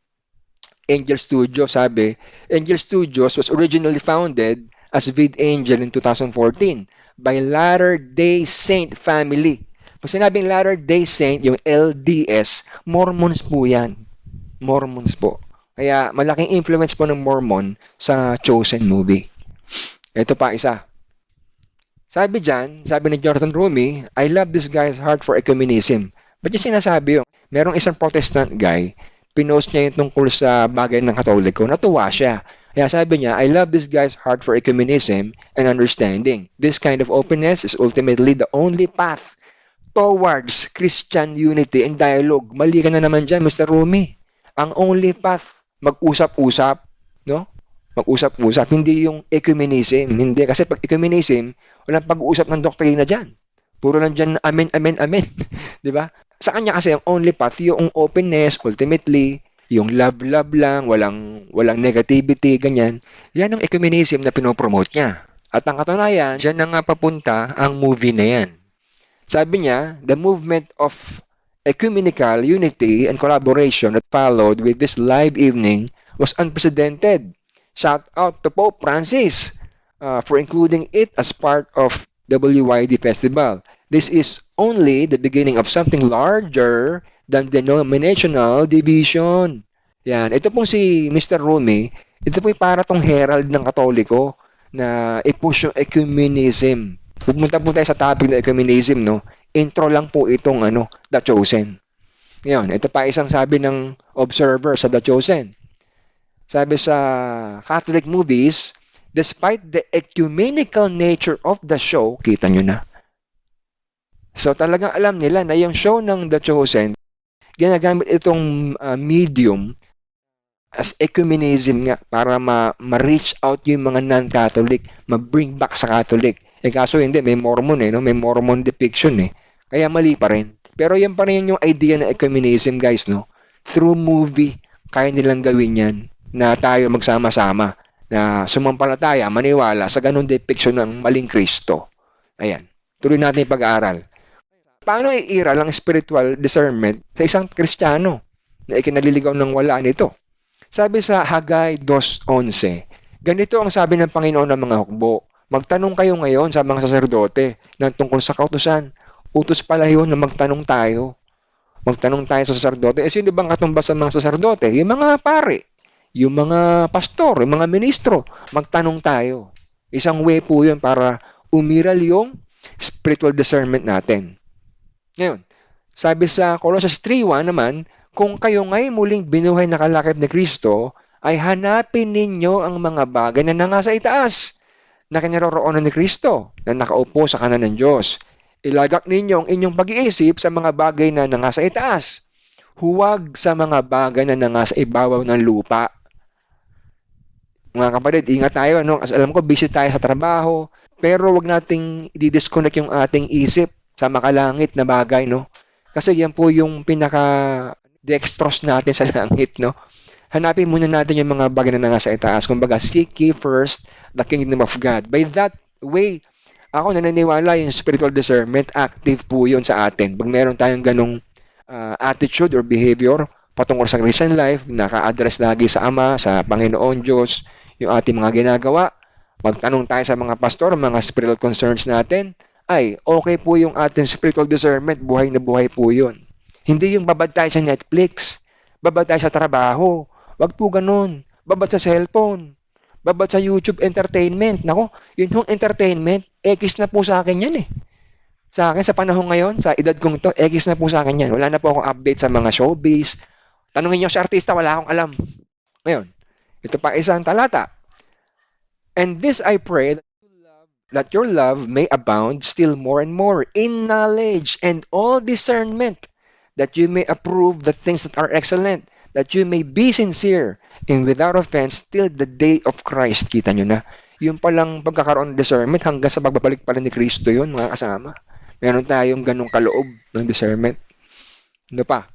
A: Angel Studio, sabi, Angel Studios was originally founded as VidAngel in 2014 by Latter-day Saint family. Pag sinabing Latter-day Saint, yung LDS, Mormons po yan. Mormons po. Kaya malaking influence po ng Mormon sa Chosen movie. Ito pa isa. Sabi ni Jonathan Rumi, I love this guy's heart for ecumenism. Ba't yung sinasabi yun? Merong isang Protestant guy, pinost niya yung tungkol sa bagay ng Katoliko, natuwa siya. Kaya sabi niya, I love this guy's heart for ecumenism and understanding. This kind of openness is ultimately the only path towards Christian unity and dialogue. Mali ka na naman dyan, Mr. Rumi. Ang only path, mag-usap-usap, no? Mag-usap-usap, hindi yung ecumenism. Hindi, kasi pag ecumenism, walang pag-uusap ng doktrina dyan. Puro lang dyan, amen, amen, amen. Di ba? Sa kanya kasi, ang only path, yung openness, ultimately, yung love-love lang, walang negativity, ganyan. Yan ang ecumenism na pinopromote niya. At ang katunayan, dyan na nga papunta ang movie na yan. Sabi niya, the movement of ecumenical unity and collaboration that followed with this live evening was unprecedented. Shout out to Pope Francis for including it as part of WYD Festival. This is only the beginning of something larger than denominational division. Yan. Ito pong si Mr. Rumi, ito po para tong herald ng Katoliko na i-push yung ecumenism. Pumunta po tayo sa topic ng ecumenism, no? Intro lang po itong The Chosen. Ngayon, ito pa isang sabi ng observer sa The Chosen. Sabi sa Catholic movies, despite the ecumenical nature of the show, kita nyo na. So talagang alam nila na yung show ng The Chosen, ginagamit itong medium as ecumenism nga para ma-reach out yung mga non-Catholic, ma-bring back sa Catholic. Kaso hindi, may Mormon no? May Mormon depiction Kaya mali pa rin. Pero yan pa rin yung idea ng ecumenism, guys, no? Through movie, kaya nilang gawin yan na tayo magsama-sama, na sumampalataya, maniwala sa ganung depiction ng maling Kristo. Ayan. Tuloy natin yung pag-aaral. Paano iiral ang spiritual discernment sa isang Kristiyano na ikinaliligaw ng wala nito? Sabi sa Haggai 2:11, ganito ang sabi ng Panginoon ng mga hukbo, magtanong kayo ngayon sa mga saserdote ng tungkol sa kautusan. Utos pala yun na magtanong tayo. Magtanong tayo sa saserdote. Sino bang katumbas sa mga saserdote? Yung mga pare, yung mga pastor, yung mga ministro. Magtanong tayo. Isang way po yun para umiral yung spiritual discernment natin. Ngayon, sabi sa Colossians 3:1 naman, kung kayo ngay muling binuhay na kalakip ni Kristo, ay hanapin ninyo ang mga bagay na nangasa itaas, na kinaroroonan ni Kristo, na nakaupo sa kanan ng Diyos. Ilagak ninyo ang inyong pag-iisip sa mga bagay na nangasa itaas, huwag sa mga bagay na nangasa ibabaw ng lupa. Mga kapatid, ingat tayo. Alam ko, busy tayo sa trabaho, pero wag nating i-disconnect yung ating isip sa makalangit na bagay, no? Kasi yan po yung pinaka-dextrose natin sa langit, no? Hanapin muna natin yung mga bagay na nasa itaas. Kumbaga, seek ye first the kingdom of God. By that way, ako naniniwala yung spiritual discernment, active po yun sa atin. Pag meron tayong ganong attitude or behavior patungkol sa Christian life, naka-address lagi sa Ama, sa Panginoon Diyos, yung ating mga ginagawa, magtanong tayo sa mga pastor, mga spiritual concerns natin, ay okay po yung ating spiritual discernment, buhay na buhay po yun. Hindi yung babad tayo sa Netflix, babad tayo sa trabaho, wag po ganun, babad sa cellphone, babad sa YouTube entertainment. Nako, yun yung entertainment, X na po sa akin yan Sa akin, sa panahon ngayon, sa edad kong to, X na po sa akin yan. Wala na po akong update sa mga showbiz. Tanungin niyo sa artista, wala akong alam. Ngayon, ito pa isang talata. And this I pray, that your love may abound still more and more in knowledge and all discernment, that you may approve the things that are excellent, that you may be sincere and without offense till the day of Christ. Kita nyo na. Yung palang pagkakaroon ng discernment hanggang sa pagbabalik pala ni Kristo yun, mga kasama. Meron tayong ganong kaloob ng discernment. Ano pa?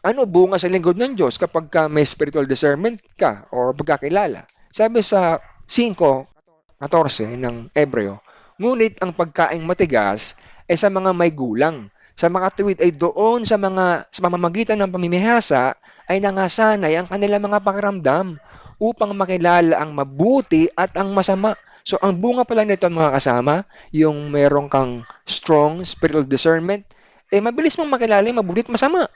A: Ano bunga sa lingkod ng Diyos kapag may spiritual discernment ka o pagkakilala? Sabi sa 5:14 ng Ebreo, ngunit ang pagkaing matigas ay sa mga may gulang. Sa mga tuwid ay doon sa pamamagitan ng pamimihasa ay nangasanay ang kanilang mga pakiramdam upang makilala ang mabuti at ang masama. So ang bunga pala nito mga kasama, yung meron kang strong spiritual discernment, mabilis mong makilala yung mabuti at masama.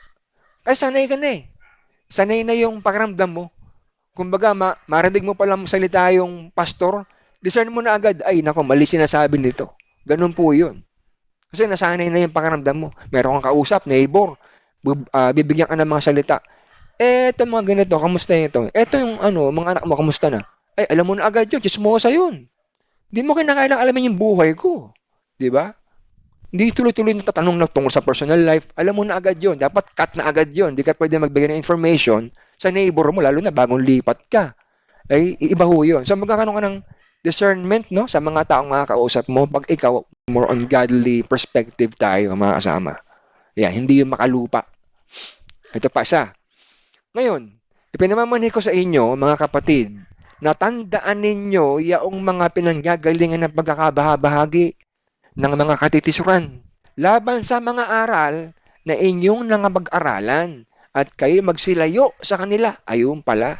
A: Kasi sanay ka na Sanay na yung pakiramdam mo. Kumbaga, marinig mo palang salita yung pastor, discern mo na agad, ay nako, mali sinasabi nito. Ganun po yun. Kasi nasanay na yung pakiramdam mo. Meron kang kausap, neighbor, bibigyan ka ng mga salita. Eto mga ganito, kamusta ito? Eto yung ano, mga anak mo, kamusta na? Ay, alam mo na agad yun, chismosa yun. Hindi mo kinakailangan alamin yung buhay ko. Di ba? Hindi tuloy-tuloy na tatanong na tungkol sa personal life. Alam mo na agad yun. Dapat cut na agad yun. Hindi ka pwede magbigay ng information sa neighbor mo, lalo na bagong lipat ka. Ay, iba ho yun. So, magkakaroon ka ng discernment, no, sa mga taong makakausap mo pag ikaw, more on godly perspective tayo, mga kasama. Yan, hindi yung makalupa. Ito pa isa. Ngayon, ipinamamani ko sa inyo, mga kapatid, na tandaan ninyo yaong mga pinanggagalingan ng pagkakabahabahagi ng mga katitisuran laban sa mga aral na inyong nangapag-aralan at kayo magsilayo sa kanila. Ayun pala.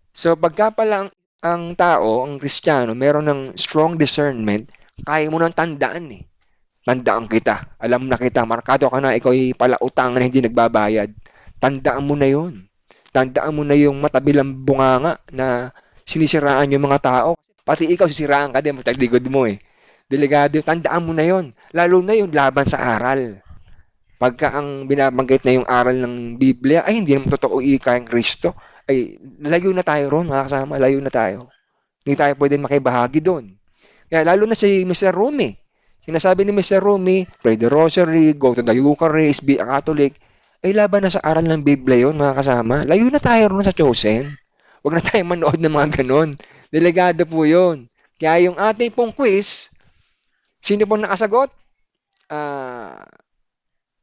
A: So pagka pala ang tao, ang Kristiyano, meron ng strong discernment, kaya mo nang tandaan eh. Tandaan kita. Alam na kita. Markado ka na. Ikaw ay pala utang na hindi nagbabayad. Tandaan mo na yun. Tandaan mo na yung matabilang bunganga na sinisiraan yung mga tao. Pati ikaw sisiraan ka din. Magtaligod mo eh. Delikado. Tandaan mo na yun. Lalo na yung laban sa aral. Pagka ang binabanggit na yung aral ng Biblia, ay hindi naman totoo ika ng Kristo. Ay, layo na tayo ron, mga kasama. Layo na tayo. Hindi tayo pwede makibahagi doon. Kaya lalo na si Mr. Rumi. Sinasabi ni Mr. Rumi, pray the rosary, go to the Eucharist, be a Catholic. Ay laban na sa aral ng Biblia yon, mga kasama. Layo na tayo ron sa chosen. Huwag na tayo manood ng mga ganon. Delegado po yun. Kaya yung ating pong quiz, sino pong nakasagot? Ah,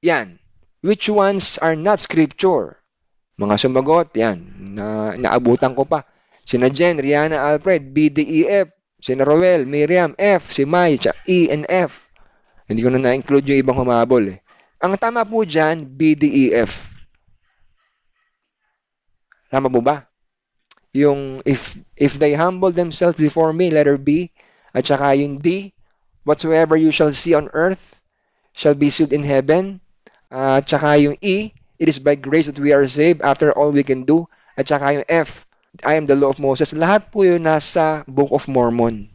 A: yan. Which ones are not scripture? Mga sumagot, yan. Naabutan ko pa. Sina Jen, Rihanna, Alfred, B, D, E, F. Sina Roel, Miriam, F. Si Mai, E and F. Hindi ko na na-include yung ibang humabol eh. Ang tama po dyan, B, D, E, F. Tama po ba? Yung if they humble themselves before me, letter B. At saka yung D, whatsoever you shall see on earth shall be sealed in heaven. At saka yung E, it is by grace that we are saved after all we can do. At saka yung F, I am the law of Moses. Lahat po yun nasa Book of Mormon.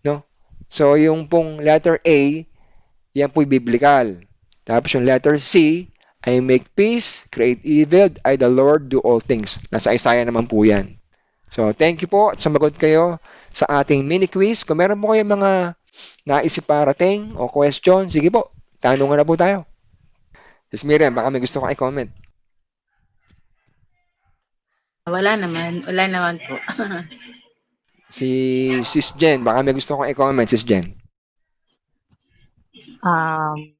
A: No? So yung pong letter A, yan po'y biblical. Tapos yung letter C, I make peace, create evil, I the Lord do all things. Nasa Isaiah naman po yan. So thank you po at sumagot kayo sa ating mini quiz. Kung meron po kayong mga naisip parating o question, sige po, tanungan na po tayo. Yes, Miriam, baka may gusto kang i-comment.
B: Wala naman po.
A: Si Sis Jen, baka may gusto kang i-comment, Sis Jen.
C: Um,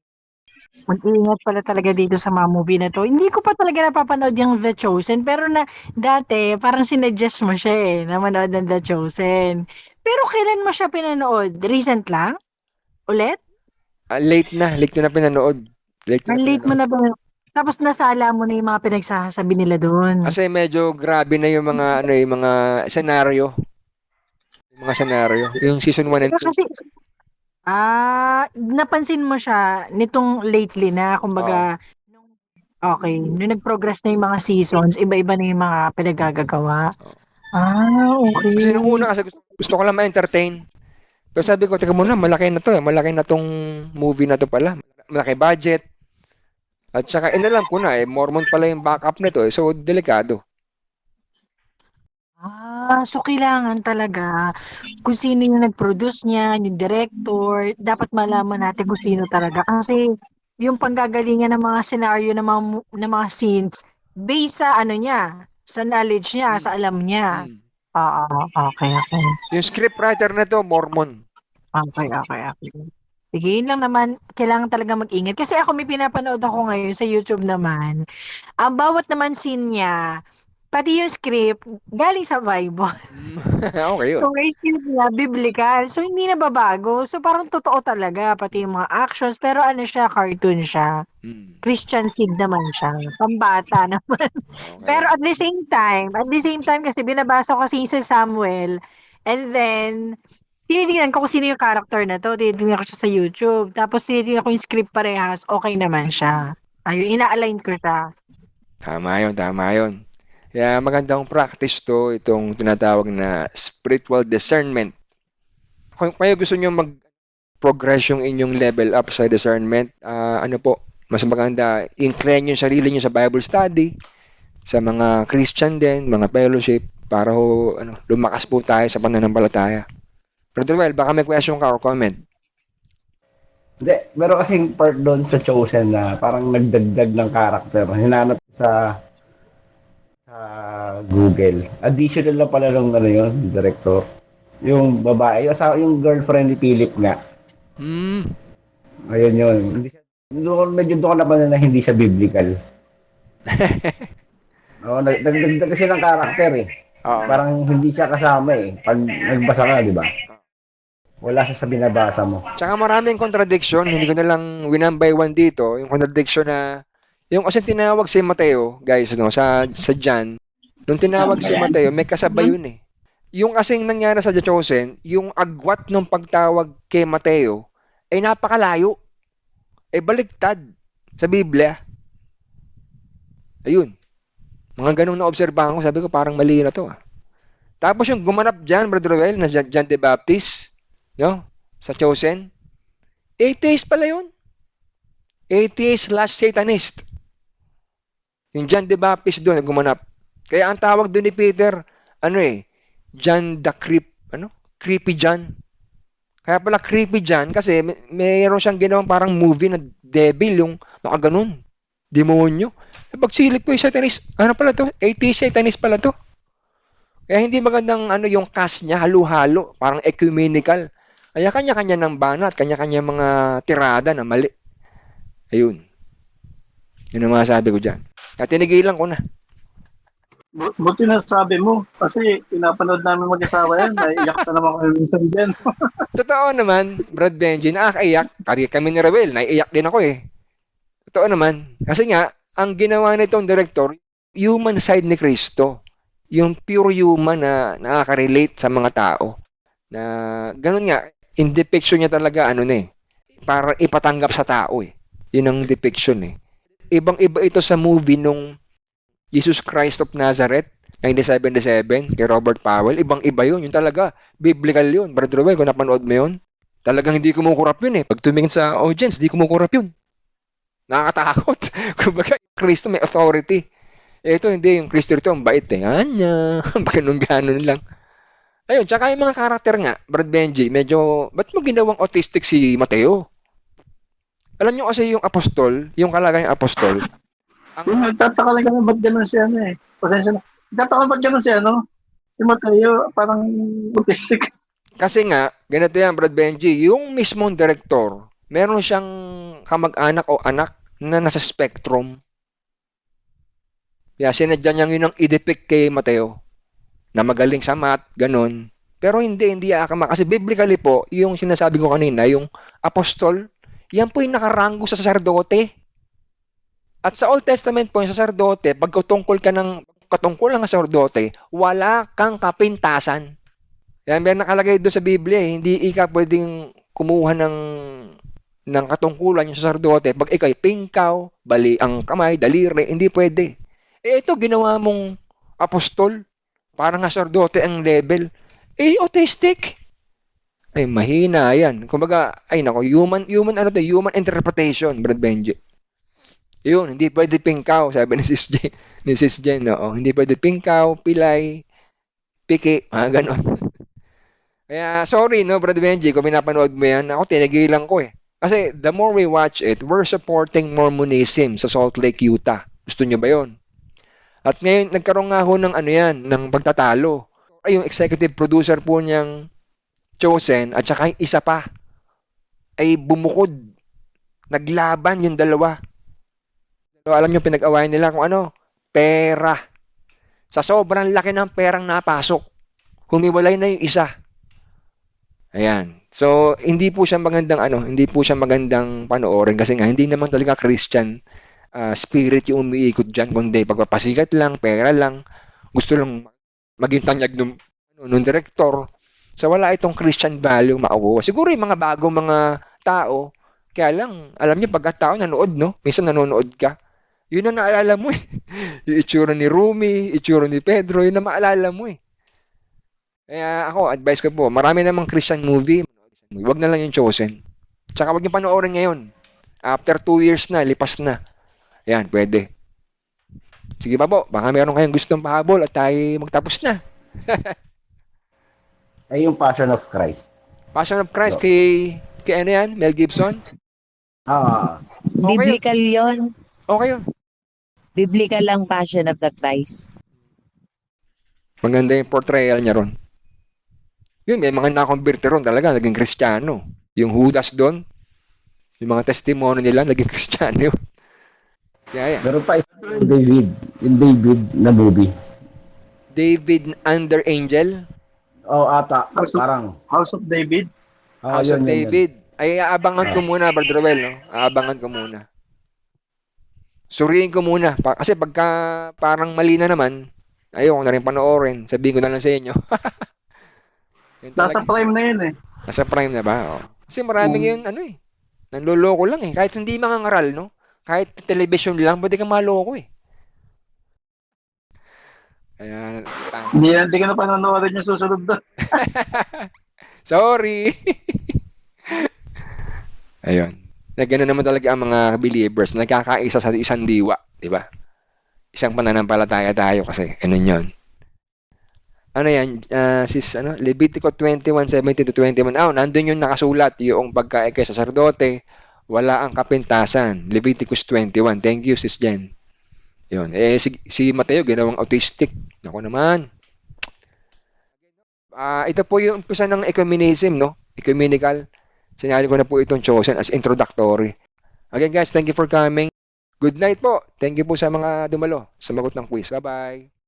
C: Mag-ingat pala talaga dito sa mga movie na 'to. Hindi ko pa talaga napapanood yung The Chosen, pero dati parang sinuggest mo siya, na manood ng The Chosen. Pero kailan mo siya pinanood? Recent lang? Ulit?
A: Late ko na pinanood. Late ko na
C: Ang late mo
A: pinanood.
C: na ba tapos nasala mo na yung mga pinagsasabi nila dun?
A: Kasi medyo grabe na yung mga ano yung mga senaryo, yung season 1 and
C: Teka
A: 2.
C: kasi napansin mo siya nitong lately na
A: Oo.
C: kumbaga okay, nung nag-progress na yung mga seasons, iba-iba na yung mga pinaggagawa?
A: Oo. Kasi nung
C: Okay.
A: una kasi gusto ko lang ma-entertain. Pero sabi ko, teka muna, malaki na to eh. Malaki na tong movie na to pala. Malaki budget. At saka inalam ko na eh, Mormon pala yung backup nito eh. So, delikado.
C: So kailangan talaga kung sino yung nag-produce niyan, yung director, dapat malaman natin kung sino talaga. Kasi yung panggagalingan ng mga scenario ng mga scenes based sa ano niya, sa knowledge niya, sa
A: Hmm.
C: alam niya.
A: Hmm.
C: Oo, okay, okay.
A: Yung scriptwriter na to, Mormon.
C: Okay, okay, okay. Sige, yun lang naman, kailangan talaga mag-ingat. Kasi ako may pinapanood ako ngayon sa YouTube naman. Ang bawat naman scene niya, pati yung script, galing sa Bible.
A: Hmm. Okay yun.
C: So, isip niya biblical. So, hindi na babago. So, parang totoo talaga. Pati yung mga actions. Pero ano siya, cartoon siya.
A: Hmm.
C: Christian seed naman siya. Pambata naman. Pero
A: Okay.
C: at the same time kasi binabasa ko kasi sa Samuel. And then, tinitingnan ko kung sino yung character na to. Tinitingnan ko siya sa YouTube. Tapos tinitingnan ko yung script parehas. Okay naman siya. Ayun, ina-align ko siya.
A: Tama yun, tama yun. Kaya magandang practice to, itong tinatawag na spiritual discernment. Kung kayo gusto nyo progress yung inyong level up sa discernment, ano po, mas maganda, incline yung sarili nyo sa Bible study, sa mga Christian din, mga fellowship, para ho, ano, lumakas po tayo sa pananampalataya. Brother Well, baka may question ka or comment.
D: Hindi, meron kasing part doon sa Chosen na parang nagdagdag ng character. Hinanap sa Google. Additional lang pala nung ano yun, director. Yung babae, yung girlfriend ni Philip nga.
A: Hmm,
D: Ayun yun. Hindi siya, medyo doon ka naman na hindi siya biblical. Oo, nagdagdag kasi ng character eh.
A: oo.
D: Parang hindi siya kasama eh. Pag nagbasa ka, di ba? Wala siya sa binabasa mo.
A: Tsaka maraming contradiction, hindi ko na lang one by one dito, yung contradiction na, yung kasi tinawag si Mateo, guys, no, sa John, nung tinawag si Mateo, may kasabay yun eh. Yung kasing nangyari sa The Chosen, yung agwat nung pagtawag kay Mateo, ay napakalayo. Ay baliktad sa Biblia. Ayun. Mga ganun na obserbahan ko, sabi ko parang mali na to. Tapos yung gumanap dyan, Brother Roel, na John the Baptist, no? Sa Chosen, atheist pala yun. Atheist slash Satanist. Yung John the Baptist doon, gumanap. Kaya ang tawag doon ni Peter, ano eh, John the Creepy John. Kaya pala creepy John kasi mayroon siyang ginawang parang movie na devil, yung nakaganon. Demonyo. Pagsilip ko yung Satanist, ano pala to? Atheist Satanist pala to. Kaya hindi magandang ano yung cast niya, halo-halo, parang ecumenical. Kaya kanya-kanya ng banat, kanya-kanya mga tirada na mali. Ayun. Yun ang masasabi ko dyan. Kaya tinigilan ko na.
E: Buti na sabi mo, kasi pinapanood namin mag-asawa yan, naiiyak na naman kami minsan dyan.
A: Totoo naman, Brad Benji, nakakaiyak. Kasi kami ni Rewel, naiiyak din ako eh. Totoo naman. Kasi nga, ang ginawa nitong director, human side ni Kristo. Yung pure human na nakaka-relate sa mga tao. Na ganun nga, in depiction niya talaga, ano na eh, para ipatanggap sa tao eh. Yun ang depiction eh. Ibang-iba ito sa movie nung Jesus Christ of Nazareth, 1977, kay Robert Powell. Ibang-iba yun. Yung talaga, biblical yun. Brother Roy, kung napanood mo yun, talagang hindi kumukurap yun eh. Pag tumingin sa audience, hindi kumukurap yun. Nakakatakot. Kumbaga, Kristo may authority. Ito hindi, yung Kristo ito, ang bait eh. Anya, ganun-ganon lang. Ayun, tsaka yung mga karakter nga, Brad Benji, medyo, ba't mo ginawang autistic si Mateo? Alam nyo kasi yung apostol, yung kalagayang apostol,
E: Yung nagtataka lang kami, ba't gano'n siya pasensya na. Nagtataka ba't gano'n siya, si Mateo, parang autistic.
A: kasi nga, ganito yan, Brad Benji, yung mismong director, meron siyang kamag-anak o anak na nasa spectrum. Kaya sinadya niya yun ang i-depict kay Mateo, na magaling sa math, ganun. Pero hindi akama. Kasi biblically po, yung sinasabi ko kanina, yung apostol, yan po yung nakaranggo sa saserdote. At sa Old Testament po, yung saserdote, pag katungkol ng saserdote, wala kang kapintasan. Yan, may nakalagay doon sa Biblia, eh. Hindi ika pwedeng kumuha ng katungkulan yung saserdote. Pag ikay pingkaw, bali ang kamay, daliri, hindi pwede. Eh ito, ginawa mong apostol, parang saserdote ang level. Eh, autistic. Ay, mahina yan. Kumbaga, ay nako, human interpretation, Brad Benji. Yun, hindi pwede pingkaw, sabi ni Sis Jen, oo. Hindi pwede pingkaw, pilay, piki, ganon. Kaya, sorry, no, Brad Benji, kung pinapanood mo yan, ako tinigilan ko eh. Kasi, the more we watch it, we're supporting Mormonism sa Salt Lake, Utah. Gusto nyo ba yon? At ngayon, nagkaroon nga ho ng ano yan, ng pagtatalo. Ay, yung executive producer po niyang Chosen, at saka yung isa pa, ay bumukod. Naglaban yung dalawa. So, alam nyo, pinag-awayan nila kung ano? Pera. Sa sobrang laki ng perang napasok, humiwalay na yung isa. Ayan. So, hindi po siya magandang panoorin kasi nga, hindi naman talaga Christian spirit yung umiikot dyan, kundi pagpapasikat lang, pera lang, gusto lang maging tanyag nung director. So, wala itong Christian value makukuha. Siguro yung mga bagong mga tao, kaya lang, alam niyo, pagkatao nanood, no? Minsan nanonood ka. Yun ang naalala mo eh. Yung itsura ni Rumi, itsura ni Pedro, yun ang maalala mo eh. Kaya ako, advice ko po, marami namang Christian movie. Huwag na lang yung Chosen. Tsaka huwag niyo panoorin ngayon. After 2 years na, lipas na. Yan, pwede. Sige pa po, baka meron kayong gustong pahabol at tayo magtapos na.
D: Ay, yung Passion of Christ.
A: Passion of Christ
D: No.
A: kay ano yan? Mel Gibson?
D: Ah,
A: Okay yun.
F: Biblical yon.
A: Okay yun.
F: Biblical ang Passion of the Christ.
A: Maganda yung portrayal niya ron. Yun, may mga nakonverte ron talaga, naging Kristiyano. Yung Judas doon, yung mga testimony nila, naging Kristiyano yun. Kaya yan.
D: meron pa isa yung David na movie.
A: David under Angel,
D: Oh, ata.
E: House of-
D: Parang.
E: House of David.
A: House of David. Ay, aabangan ko muna, Brother Roel, no? Aabangan ko muna. Suriin ko muna. Kasi pagka parang mali na naman, ayoko na rin panoorin. Sabihin ko na lang sa inyo. Yun
E: Nasa
A: talaga.
E: prime na yun eh.
A: Nasa prime na ba? Oo. Kasi maraming yun, ano eh. Nanloloko lang eh. Kahit hindi mga ngaral, no? Kahit television lang, pwede ka maloko eh. Kaya,
E: Hindi ka na panonoorin yung susunod doon.
A: sorry. Ayun. Na gano'n naman talaga ang mga believers, nagkakaisa sa isang diwa, di ba? Isang pananampalataya tayo kasi, ganun yun. Ano yan, Levitico 21:17-21. Nandun yung nakasulat, yung pagkain kay sacerdote, wala ang kapintasan. Leviticus 21. Thank you, Sis Jen. Yun. Si Mateo, ginawang autistic. Ako naman. Ito po yung umpisa ng ecumenism, no? Ecumenical. Sinali ko na po itong chosen as introductory. Again, guys, thank you for coming. Good night po. Thank you po sa mga dumalo, sumagot ng quiz. Bye-bye.